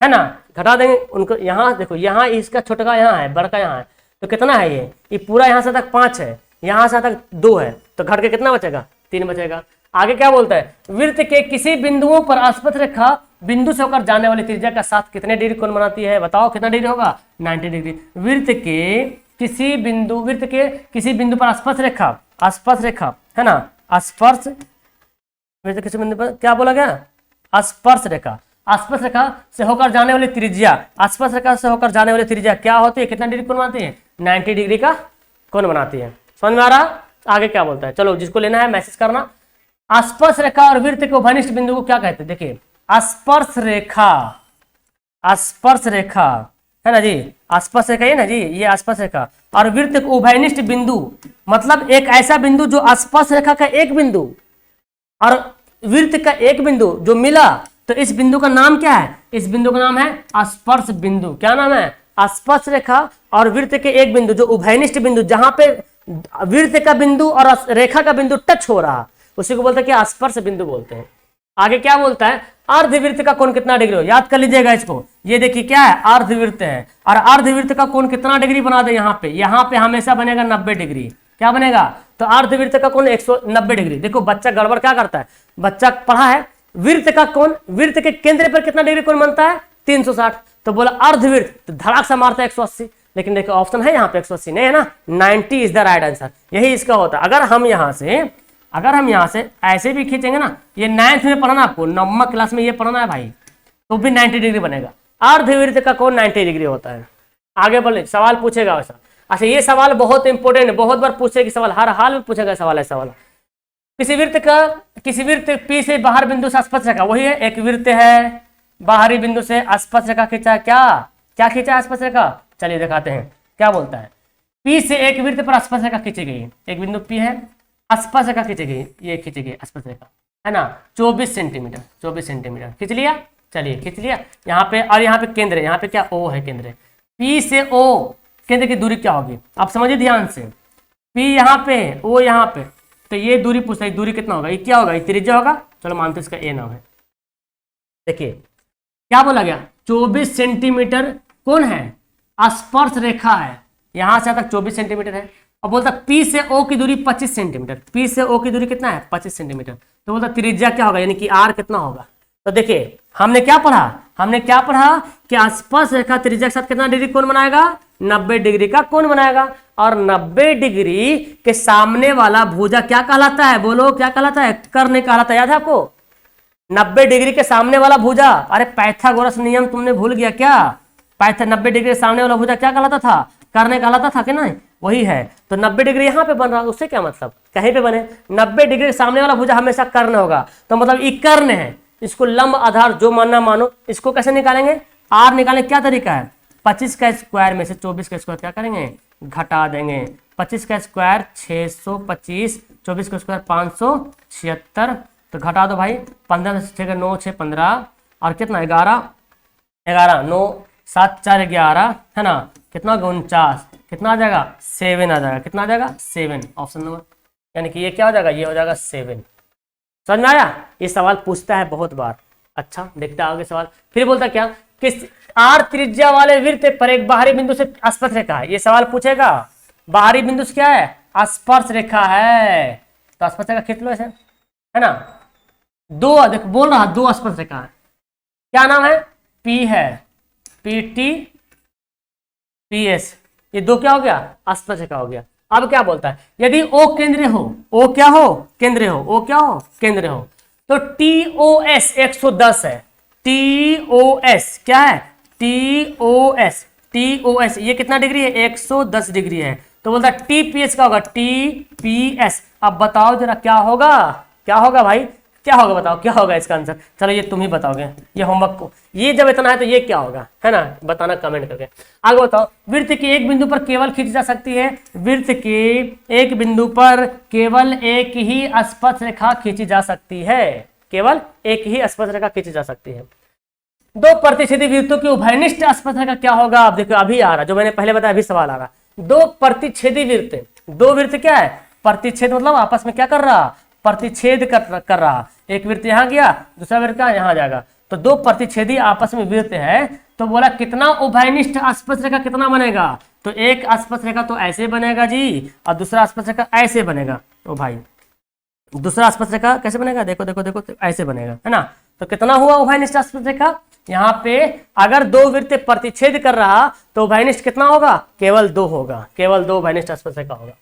है ना। घटा देंगे उनको, यहाँ देखो यहाँ इसका छोटा का यहाँ है, बड़ा का यहाँ है, तो कितना है ये पूरा यहाँ से तक 5 है, यहाँ से तक 2 है, तो घट के कितना बचेगा, 3 बचेगा। आगे क्या बोलता है, वृत्त के किसी बिंदुओं पर स्पर्श रेखा बिंदु से होकर जाने वाली त्रिज्या का साथ कितने डिग्री कोण बनाती है, बताओ कितना डिग्री होगा, 90 डिग्री। वृत्त के किसी बिंदु पर स्पर्श रेखा है ना, स्पर्श वृत्त किसी बिंदु पर क्या बोला गया, स्पर्श रेखा से होकर जाने वाली त्रिज्या, स्पर्श रेखा से होकर जाने वाली त्रिज्या क्या होती है, कितना डिग्री कोण बनाती है, 90 डिग्री का कोण बनाती है। समझ में आ रहा, आगे क्या बोलता है, चलो जिसको लेना है मैसेज करना। स्पर्श रेखा और वृत्त के उभयनिष्ठ बिंदु को क्या कहते हैं, देखिए स्पर्श रेखा है ना जी, स्पर्श रेखा है ना जी, ये स्पर्श रेखा, और वृत्त के उभयनिष्ठ बिंदु मतलब एक ऐसा बिंदु जो स्पर्श रेखा का एक बिंदु और वृत्त का एक बिंदु जो मिला, तो इस बिंदु का नाम क्या है, इस बिंदु का नाम है स्पर्श बिंदु। क्या नाम है, स्पर्श रेखा और वृत्त के एक बिंदु जो उभयनिष्ठ बिंदु, जहां पे वृत्त का बिंदु और रेखा का बिंदु टच हो रहा, उसी को बोलते हैं कि स्पर्श बिंदु बोलते हैं। आगे क्या बोलता है, अर्धवृत्त का कोण कितना डिग्री हो, याद कर लीजिएगा इसको, ये देखिए क्या है, अर्धवृत्त है, और अर्धवृत्त का कोण कितना डिग्री बना दे, यहाँ पे हमेशा बनेगा 90 डिग्री। क्या बनेगा, तो अर्धवृत्त का कोण 190 डिग्री। देखो बच्चा गड़बड़ क्या करता है, बच्चा पढ़ा है वृत्त का कोण, वृत्त के केंद्र पर कितना डिग्री कोण बनता है, 360, तो बोला अर्धवृत्त, तो धड़ाक से मारता है 180, लेकिन देखो ऑप्शन है यहाँ पे 180 नहीं है ना, 90 इज द राइट आंसर, यही इसका होता है। अगर हम यहाँ से ऐसे भी खींचेंगे ना, ये 9th में पढ़ना आपको, 9वीं क्लास में ये पढ़ना है भाई, तो भी 90 डिग्री बनेगा। अर्धवृत्त का कोण 90 डिग्री होता है। आगे बोले सवाल पूछेगा वैसा। अच्छा ये सवाल बहुत इंपॉर्टेंट है, बहुत बार पूछेगा सवाल, हर हाल में पूछेगा सवाल है। सवाल किसी वृत्त P से बाहर बिंदु से स्पर्श रेखा, वही है एक वृत्त है, बाहरी बिंदु से स्पर्श रेखा खींचा, क्या खींचा स्पर्श रेखा, चलिए दिखाते हैं क्या बोलता है। P से एक वृत्त पर स्पर्श रेखा खींची गई, एक बिंदु P है, स्पर्श रेखा खींची गई, ये खींची गई स्पर्श रेखा है ना, 24 सेंटीमीटर खींच लिया। चलिए खींच लिया यहाँ पे, और यहाँ पे केंद्र है, यहाँ पे क्या O है केंद्र, P से O केंद्र की दूरी क्या होगी, आप समझिए ध्यान से, P यहाँ पे O यहाँ पे, तो ये दूरी पूछता है, दूरी कितना होगा, ये क्या होगा, ये त्रिज्या होगा। चलो मानते इसका ए नाम है। देखिए क्या बोला गया, 24 सेंटीमीटर कौन है, स्पर्श रेखा है, यहां से तक 24 सेंटीमीटर है। और बोलता पी से ओ की दूरी 25 सेंटीमीटर, पी से ओ की दूरी कितना है 25 सेंटीमीटर। तो बोलता त्रिज्या क्या होगा, यानी कि आर कितना होगा। तो देखिए हमने क्या पढ़ा कि स्पर्श रेखा त्रिज्या के साथ कितना डिग्री कोण बनाएगा, 90 डिग्री का कोण बनाएगा। और 90 डिग्री के सामने वाला भुजा क्या कहलाता है, बोलो क्या कहलाता है, कर्ण कहलाता है। याद है आपको 90 डिग्री के सामने वाला भुजा, अरे पाइथागोरस नियम तुमने भूल गया क्या, 90 डिग्री के सामने वाला भुजा क्या कहलाता था, कर्ण कहलाता था कि नहीं, वही है। तो 90 डिग्री यहाँ पे बन रहा है, उससे क्या मतलब, कहीं पे बने 90 डिग्री के सामने वाला भुजा हमेशा कर्ण होगा। तो मतलब ये कर्ण है, इसको लंब आधार जो मानना मानो। इसको कैसे निकालेंगे, आर निकालने क्या तरीका है, 25 का स्क्वायर में से 24 का स्क्वायर क्या करेंगे, घटा देंगे। 25 का स्क्वायर 625, 24 का स्क्वायर 576, तो घटा दो भाई, 15 से 6 9 6 15 और कितना 11 9 7 4 11 है ना, कितना 49, कितना आ जाएगा 7 आ जाएगा, कितना आ जाएगा 7, ऑप्शन नंबर। यानी कि ये क्या हो जाएगा, ये हो जाएगा 7। समझ में आया, ये सवाल पूछता है बहुत बार। अच्छा देखते हैं आगे सवाल। फिर बोलता क्या, किस आर त्रिज्या वाले वृत्त पर एक बाहरी बिंदु से स्पर्श रेखा है, ये सवाल पूछेगा। बाहरी बिंदु से क्या है, स्पर्श रेखा है, तो स्पर्श रेखा खींच लो ऐसे, है ना। दो देखो बोल रहा, दो स्पर्श रेखा है, क्या नाम है, पी है, पी टी पी एस, ये दो क्या हो गया, स्पर्श रेखा हो गया। अब क्या बोलता है, यदि ओ केंद्रीय हो, ओ क्या हो, केंद्रीय हो, ओ क्या हो, केंद्रीय हो, तो TOS 110 है, TOS क्या है, TOS ये कितना डिग्री है, 110 डिग्री है। तो बोलता है TPS क्या होगा, TPS। अब बताओ जरा क्या होगा, क्या होगा भाई, क्या होगा बताओ, क्या होगा इसका आंसर। चलो ये तुम ही बताओगे, ये होमवर्क को, ये जब इतना है तो ये क्या होगा, है ना, बताना कमेंट करके। आगे बताओ, वृत्त की एक बिंदु पर केवल खींची जा सकती है, वृत्त के एक बिंदु पर केवल एक ही स्पर्श रेखा खींची जा सकती है, केवल एक ही स्पर्श रेखा खींची जा सकती है। दो प्रतिच्छेदी वृत्तों की उभयनिष्ठ स्पर्श रेखा क्या होगा। आप देखो अभी आ रहा, जो मैंने पहले बताया अभी सवाल आ रहा। दो प्रतिच्छेदी वृत्त, दो वृत्त क्या है, प्रतिच्छेद मतलब आपस में क्या कर रहा, प्रतिच्छेद कर रहा। एक वृत्त यहाँ गया, दूसरा वृत्त का यहाँ जाएगा, तो दो प्रतिच्छेदी आपस में वृत्त है। तो बोला कितना उभयनिष्ठ स्पर्श रेखा कितना बनेगा, तो एक स्पर्श रेखा तो ऐसे बनेगा जी, और दूसरा स्पर्श रेखा ऐसे बनेगा। तो भाई दूसरा स्पर्श रेखा कैसे बनेगा, देखो देखो देखो, तो ऐसे बनेगा, है ना। तो कितना हुआ उभयनिष्ठ स्पर्श रेखा, यहाँ पे अगर दो वृत्त प्रतिच्छेद कर रहा तो उभयनिष्ठ कितना होगा, केवल दो होगा, केवल दो उभयनिष्ठ स्पर्श रेखा होगा।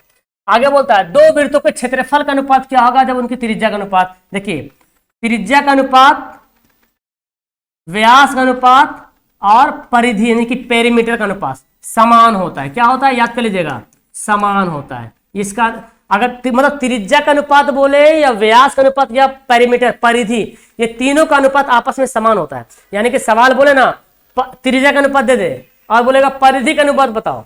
आगे बोलता है दो वृत्तों के क्षेत्रफल का अनुपात क्या होगा जब उनकी त्रिज्या का अनुपात, देखिए त्रिज्या का अनुपात, व्यास का अनुपात और परिधि यानी कि पेरीमीटर का अनुपात समान होता है। क्या होता है, याद कर लीजिएगा, समान होता है। इसका अगर मतलब त्रिज्या का अनुपात बोले या व्यास का अनुपात या पेरीमीटर परिधि, ये तीनों का अनुपात आपस में समान होता है। यानी कि सवाल बोले ना त्रिज्या का अनुपात दे दे और बोलेगा परिधि का अनुपात बताओ,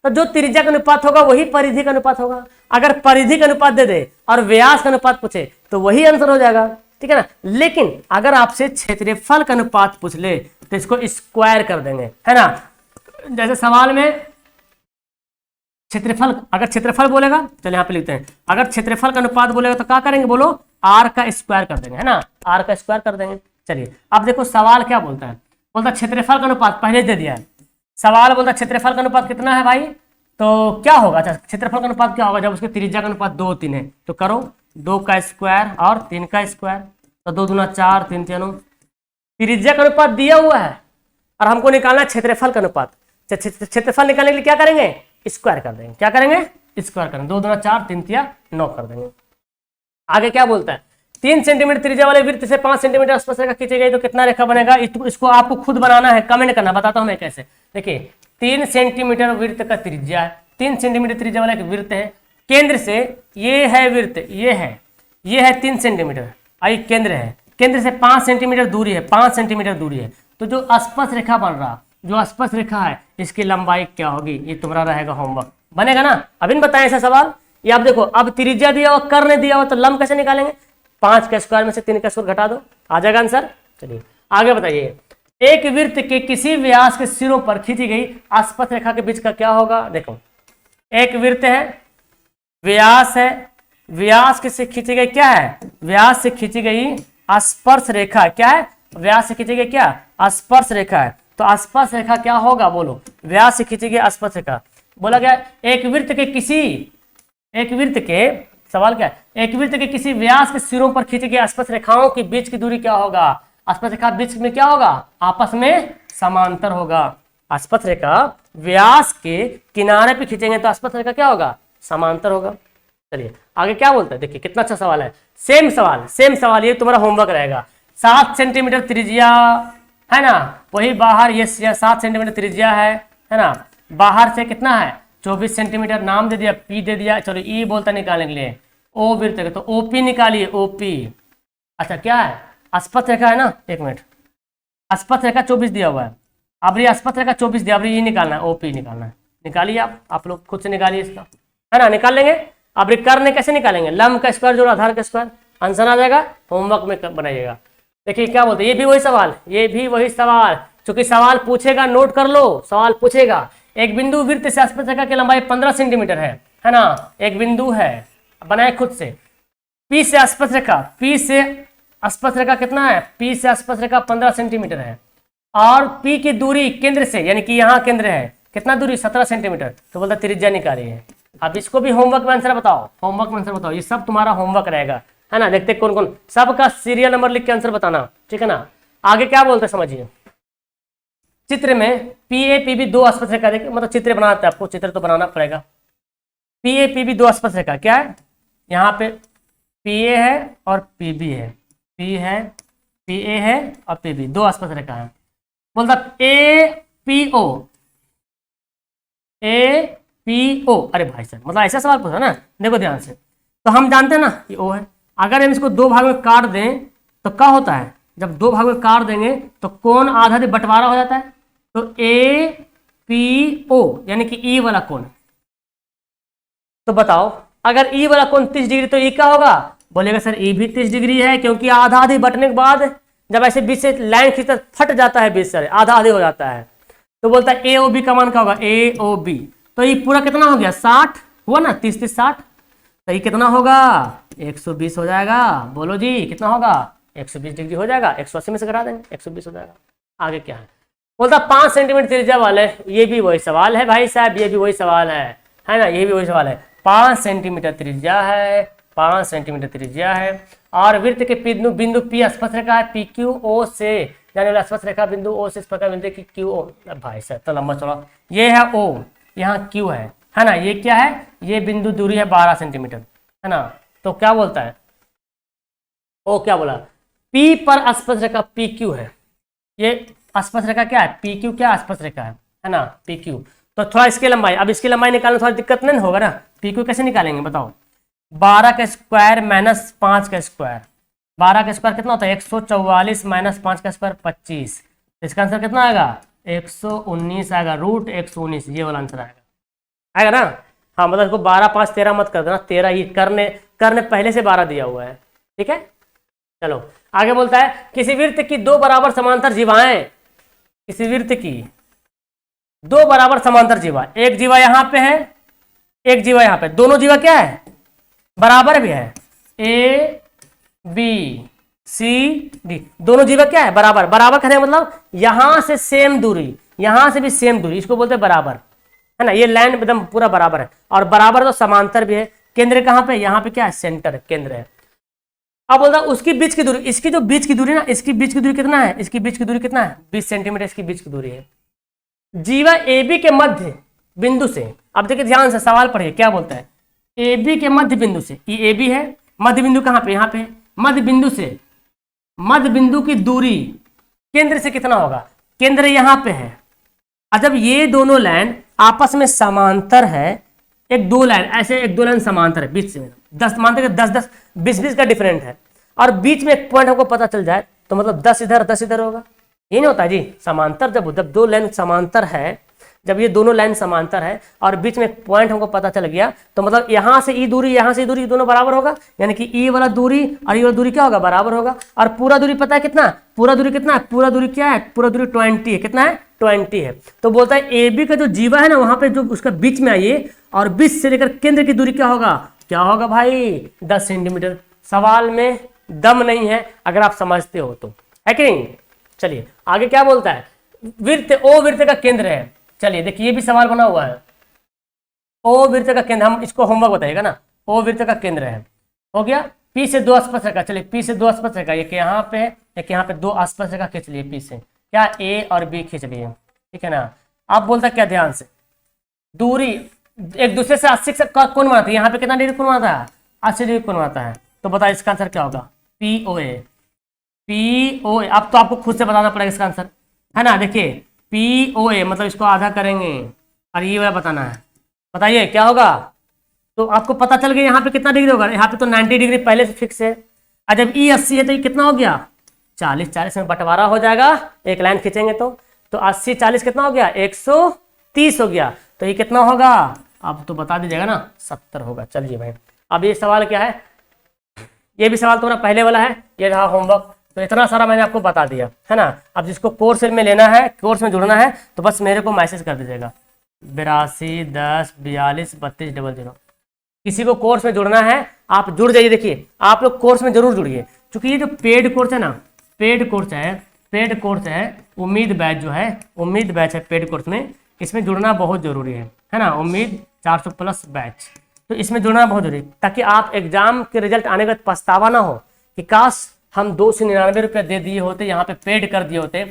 तो जो त्रिज्या का अनुपात होगा वही परिधि का अनुपात होगा। अगर परिधि का अनुपात दे दे और व्यास का अनुपात पूछे तो वही आंसर हो जाएगा, ठीक है ना। लेकिन अगर आपसे क्षेत्रफल का अनुपात पूछ ले तो इसको स्क्वायर कर देंगे, है ना। जैसे सवाल में क्षेत्रफल, अगर क्षेत्रफल बोलेगा, चलिए यहाँ पे लिखते हैं, अगर क्षेत्रफल का अनुपात बोलेगा तो क्या करेंगे, बोलो आर का स्क्वायर कर देंगे, है ना, आर का स्क्वायर कर देंगे। चलिए अब देखो सवाल क्या बोलता है, बोलता क्षेत्रफल का अनुपात पहले दे दिया है। सवाल बोलता क्षेत्रफल का अनुपात कितना है भाई, तो क्या होगा, अच्छा क्षेत्रफल का अनुपात क्या होगा जब उसके त्रिज्या का अनुपात 2 3 है, तो करो 2 का स्क्वायर और 3 का स्क्वायर, तो 2 दूना 4 3 3 9। त्रिज्या का अनुपात दिया हुआ है और हमको निकालना है क्षेत्रफल का अनुपात। क्षेत्रफल निकालने के लिए क्या करेंगे, स्क्वायर कर देंगे। क्या करेंगे, स्क्वायर करेंगे, 2 दूना 4 3 3 9 कर देंगे। आगे क्या बोलता है, 3 सेंटीमीटर त्रिज्या वाले वृत्त से 5 सेंटीमीटर स्पर्श रेखा खींची गई तो कितना रेखा बनेगा। इसको आपको खुद बनाना है, कमेंट करना, बताता हूं मैं कैसे। देखिए 3 सेंटीमीटर वृत्त का त्रिज्या है, 3 सेंटीमीटर त्रिज्या वाला एक वृत्त है, केंद्र से ये है वृत्त, ये है 3 सेंटीमीटर, आई केंद्र है, केंद्र से 5 सेंटीमीटर दूरी है, 5 सेंटीमीटर दूरी है। तो जो स्पर्श रेखा बन रहा, जो स्पर्श रेखा है इसकी लंबाई क्या होगी, ये तुम्हारा रहेगा होमवर्क, बनेगा ना। अभी बताएं ऐसा सवाल, ये आप देखो अब त्रिज्या दिया हुआ, कर्ण दिया हुआ, तो लंब कैसे निकालेंगे, 5 का स्क्वायर में से 3 का स्क्वायर घटा दो, आ जाएगा आंसर। चलिए आगे बताइए, एक वृत्त के किसी व्यास के सिरों पर खींची गई स्पर्श रेखा के बीच का क्या होगा। देखो एक वृत्त है, व्यास है, व्यास किससे खींची गई, क्या है, व्यास से खींची गई स्पर्श रेखा, क्या है, व्यास से खींची गई क्या, स्पर्श रेखा है। तो स्पर्श रेखा क्या होगा, बोलो, व्यास से खींची गई स्पर्श रेखा। बोला गया एक वृत्त के किसी, एक वृत्त के, सवाल क्या है, एक वृत्त के किसी व्यास के सिरों पर खींची गई स्पर्श रेखाओं के बीच की दूरी क्या होगा, स्पर्श रेखा बीच में क्या होगा, आपस में समांतर होगा। स्पर्श रेखा व्यास के किनारे पे खींचेंगे तो स्पर्श रेखा क्या होगा, समांतर होगा। चलिए आगे क्या बोलता है, देखिए कितना अच्छा सवाल है, सेम सवाल, सेम सवाल, ये तुम्हारा होमवर्क रहेगा। 7 सेंटीमीटर त्रिज्या है ना, वही बाहर ये 7 सेंटीमीटर त्रिज्या है ना, बाहर से कितना है 24 सेंटीमीटर, नाम दे दिया पी दे दिया, चलो ई बोलता निकालने के लिए, ओ वृत्त है तो ओपी निकालिए, ओपी। अच्छा क्या है, स्पर्श रेखा है ना, एक मिनट, स्पर्श रेखा 24 दिया हुआ है, अब ये स्पर्श रेखा 24 दिया, अब ये निकालना है, ओपी निकालना है, निकालिए आप लोग खुद से निकालिए इसका, है ना, निकाल लेंगे। अब करने कैसे निकालेंगे, लंब का स्क्वायर जोड़ आधार का स्क्वायर, आंसर आ जाएगा, होमवर्क में बनाइएगा। देखिए क्या बोलते हैं, ये भी वही सवाल, ये भी वही सवाल, चूंकि सवाल पूछेगा नोट कर लो, सवाल पूछेगा। एक बिंदु वृत्त से स्पर्श रेखा की लंबाई 15 सेंटीमीटर है ना, एक बिंदु है, बनाए खुद से। पी से स्पर्श रेखा, पी से स्पर्श रेखा कितना है, पी से स्पर्श रेखा 15 सेंटीमीटर है, और पी की दूरी केंद्र से, यानी कि यहाँ केंद्र है, कितना दूरी 17 सेंटीमीटर, तो बोलता त्रिज्या निकालिए। अब इसको भी होमवर्क में आंसर बताओ, होमवर्क में आंसर बताओ, ये सब तुम्हारा होमवर्क रहेगा, है ना। देखते कौन कौन, सबका सीरियल नंबर लिख के आंसर बताना, ठीक है ना। आगे क्या बोलते समझिए, चित्र में पी ए पी बी 2 स्पर्श रेखा, देखिए मतलब चित्र बनाते हैं, आपको चित्र तो बनाना पड़ेगा। पी ए पी बी 2 स्पर्श रेखा क्या है, यहाँ पे पी ए है और पी बी है, पी है, पी ए है और पी बी, 2 स्पर्श रेखा है। बोलता A P O, A P O, अरे भाई साहब मतलब ऐसा सवाल पूछा ना, देखो ध्यान से, तो हम जानते हैं ना कि ओ है, अगर हम इसको 2 भाग में काट दें तो क्या होता है, जब 2 भाग में काट देंगे तो कोण आधा से बंटवारा हो जाता है, तो ए पी ओ यानी कि ई वाला कोण। तो बताओ अगर ई वाला कोण 30 डिग्री तो ई क्या होगा, बोलेगा सर ई भी 30 डिग्री है, क्योंकि आधा आधी बटने के बाद जब ऐसे बीच से लाइन खींचता फट जाता है बीच से, आधा आधी हो जाता है। तो बोलता है ए ओ बी का मान क्या होगा, ए ओ बी, तो ये पूरा कितना हो गया 60 हुआ ना, 30 30 60, तो ये कितना होगा 120 हो जाएगा। बोलो जी कितना होगा, 120 डिग्री हो जाएगा, 180 में से करा देंगे 120 हो जाएगा। आगे क्या है, बोलता 5 सेंटीमीटर त्रिज्या वाले, ये भी वही सवाल है भाई साहब, ये भी वही सवाल है ना, ये भी वही सवाल है। 5 सेंटीमीटर त्रिज्या है, 5 सेंटीमीटर त्रिज्या है, और वृत्त के बिंदु पी स्पर्श रेखा है, पी क्यू ओ से जाने वाला स्पर्श रेखा बिंदु ओ से इस प्रकार मिलते कि क्यू ओ, भाई साहब तो लंबा चौड़ा, ये है ओ, यहाँ क्यू है ना, ये क्या है, ये बिंदु दूरी है 12 सेंटीमीटर, है ना। तो क्या बोलता है, ओ क्या बोला, पी पर स्पर्श रेखा पी क्यू है, ये स्पर्श रेखा क्या है, पी क्यू क्या स्पर्श रेखा है ना, पी क्यू। तो थोड़ा इसकी लंबाई, अब इसकी लंबाई निकालने थोड़ा दिक्कत नहीं होगा ना, पी क्यू कैसे निकालेंगे बताओ, 12 का स्क्वायर माइनस 5 का स्क्वायर, 12 का स्क्वायर कितना होता है 144 माइनस 5 का स्क्वायर 25, इसका आंसर कितना आएगा 119 आएगा, रूट 119, ये वाला आंसर आएगा ना। हाँ मतलब इसको 12 5 13 मत कर देना, 13 ही करने पहले से 12 दिया हुआ है, ठीक है। चलो आगे बोलता है किसी वृत्त की 2 बराबर समांतर जीवाएं, किसी वृत्त की 2 बराबर समांतर जीवा, एक जीवा यहाँ पे है, एक जीवा यहाँ पे, दोनों जीवा क्या है बराबर भी है, ए बी सी डी, दोनों जीवा क्या है बराबर, बराबर कहने मतलब यहां से सेम दूरी, यहां से भी सेम दूरी, इसको बोलते हैं बराबर, है ना। ये लाइन एकदम पूरा बराबर है, और बराबर तो समांतर भी है। केंद्र कहाँ पे, यहाँ पे क्या है सेंटर केंद्र है। अब बोलता है उसकी बीच की दूरी, इसकी जो बीच की दूरी ना, इसकी बीच की दूरी कितना है, इसकी बीच की दूरी कितना है 20 सेंटीमीटर इसकी बीच की दूरी है। जीवा ए बी के मध्य बिंदु से, अब देखिए ध्यान से सवाल पढ़िए क्या बोलता है, ए बी के मध्य बिंदु से, ये ए बी है, मध्य बिंदु कहाँ पे यहाँ पे, मध्य बिंदु से, मध्य बिंदु की दूरी केंद्र से कितना होगा, केंद्र यहाँ पे है। जब ये दोनों लाइन आपस में समांतर है, एक दो लाइन ऐसे, एक दो लाइन समांतर है, बीच से 10 मानते 10 20 का डिफरेंट है, और बीच में एक पॉइंट हमको पता चल जाए तो मतलब 10 इधर 10 इधर होगा, ये नहीं होता जी। समांतर जब 2 लाइन समांतर है, जब ये दोनों लाइन समांतर है और बीच में एक पॉइंट हमको पता चल गया तो मतलब यहाँ से ई दूरी, यहाँ से ई दूरी दोनों बराबर होगा, यानी कि ई वाला दूरी और ई वाला दूरी क्या होगा बराबर होगा। और पूरा दूरी पता है कितना, पूरा दूरी कितना है, पूरा दूरी क्या है, पूरा दूरी 20 है, कितना है 20 है। तो बोलता है ए बी का जो जीवा है ना, वहां पे जो उसका बीच में आइए और बीच से लेकर केंद्र की दूरी क्या होगा क्या होगा भाई 10 सेंटीमीटर। सवाल में दम नहीं है अगर आप समझते हो तो, है कि नहीं। चलिए आगे क्या बोलता है, वृत्त ओ वृत्त का केंद्र है। चलिए देखिए ये भी सवाल बना हुआ है, ओ वृत्त का केंद्र, हम इसको होमवर्क बताइएगा ना। ओ वृत्त का केंद्र है, हो गया। पी से 2 स्पर्श रेखा, चलिए पी से 2 स्पर्श रेखा, एक यहाँ पे एक यहाँ पे 2 स्पर्श रेखा खींच लिए पी से, क्या ए और बी खींच लिए, ठीक है ना। आप बोलता क्या ध्यान से, दूरी एक दूसरे से 80 से कौन बनाता है, यहाँ पे कितना डिग्री कौन बनाता है, 80 डिग्री कौन बनाता है। तो बताइए इसका आंसर क्या होगा, पी ओ ए। पी ओ ए, अब तो आपको खुद से बताना पड़ेगा इसका आंसर, है ना। देखिए पी ओ ए मतलब इसको आधा करेंगे और ये वाला बताना है, बताइए क्या होगा। तो आपको पता चल गया यहाँ पे कितना डिग्री होगा, यहाँ पे तो 90 डिग्री पहले से फिक्स है। और जब ई 80 है तो ये कितना हो गया 40, 40 में बंटवारा हो जाएगा, एक लाइन खींचेंगे तो 80 40 कितना हो गया 130 हो गया। तो ये कितना होगा, अब तो बता दीजिएगा ना, 70 होगा। चलिए भाई अब ये सवाल क्या है, ये भी सवाल तुम्हारा पहले वाला है, ये रहा होमवर्क। तो इतना सारा मैंने आपको बता दिया, है ना। अब जिसको कोर्स में लेना है, कोर्स में जुड़ना है, तो बस मेरे को मैसेज कर दीजिएगा 82 10 42 32 00। किसी को कोर्स में जुड़ना है आप जुड़ जाइए। देखिए आप लोग कोर्स में जरूर जुड़िए, क्योंकि ये जो पेड कोर्स है ना, पेड कोर्स है उम्मीद बैच जो है, उम्मीद बैच है पेड कोर्स में, इसमें जुड़ना बहुत जरूरी है ना। उम्मीद 400+ बैच, तो इसमें जुड़ना बहुत जरूरी, ताकि आप एग्जाम के रिजल्ट आने के बाद पछतावा ना हो कि काश हम 299 रुपये दे दिए होते, यहाँ पे पेड कर दिए होते,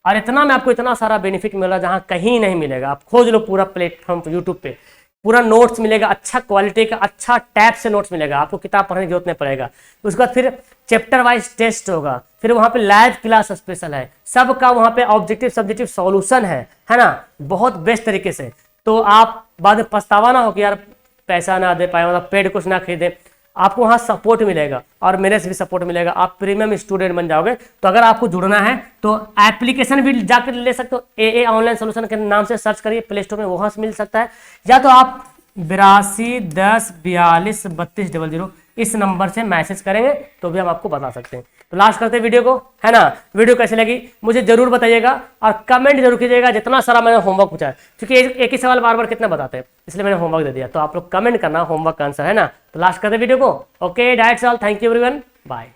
और इतना में आपको इतना सारा बेनिफिट मिला जहाँ कहीं नहीं मिलेगा। आप खोज लो पूरा प्लेटफॉर्म यूट्यूब पे, पूरा नोट्स मिलेगा, अच्छा क्वालिटी का, अच्छा टैब से नोट्स मिलेगा, आपको किताब पढ़ने की जरूरत नहीं पड़ेगा। उसके बाद फिर चैप्टर वाइज टेस्ट होगा, फिर वहाँ पे लाइव क्लास स्पेशल है, सबका वहाँ पे ऑब्जेक्टिव सब्जेक्टिव सॉल्यूशन है ना, बहुत बेस्ट तरीके से। तो आप बाद में पछतावा ना हो कि यार पैसा ना दे पाए, मतलब पेड कुछ ना खरीदे, आपको वहाँ सपोर्ट मिलेगा और मेरे से भी सपोर्ट मिलेगा, आप प्रीमियम स्टूडेंट बन जाओगे। तो अगर आपको जुड़ना है तो एप्लीकेशन भी जाकर ले सकते हो, AA ऑनलाइन सोल्यूशन के नाम से सर्च करिए प्ले स्टोर में, वहाँ से मिल सकता है। या तो आप 82 10 42 32 00 इस नंबर से मैसेज करेंगे तो भी हम आपको बता सकते हैं। तो लास्ट करते हैं वीडियो को, है ना। वीडियो कैसी लगी मुझे जरूर बताइएगा और कमेंट जरूर कीजिएगा। जितना सारा मैंने होमवर्क पूछा है, क्योंकि एक ही सवाल बार बार कितना बताते हैं, इसलिए मैंने होमवर्क दे दिया, तो आप लोग कमेंट करना होमवर्क का आंसर, है ना। तो लास्ट करते हैं वीडियो को। Okay, that's all, thank you everyone, bye.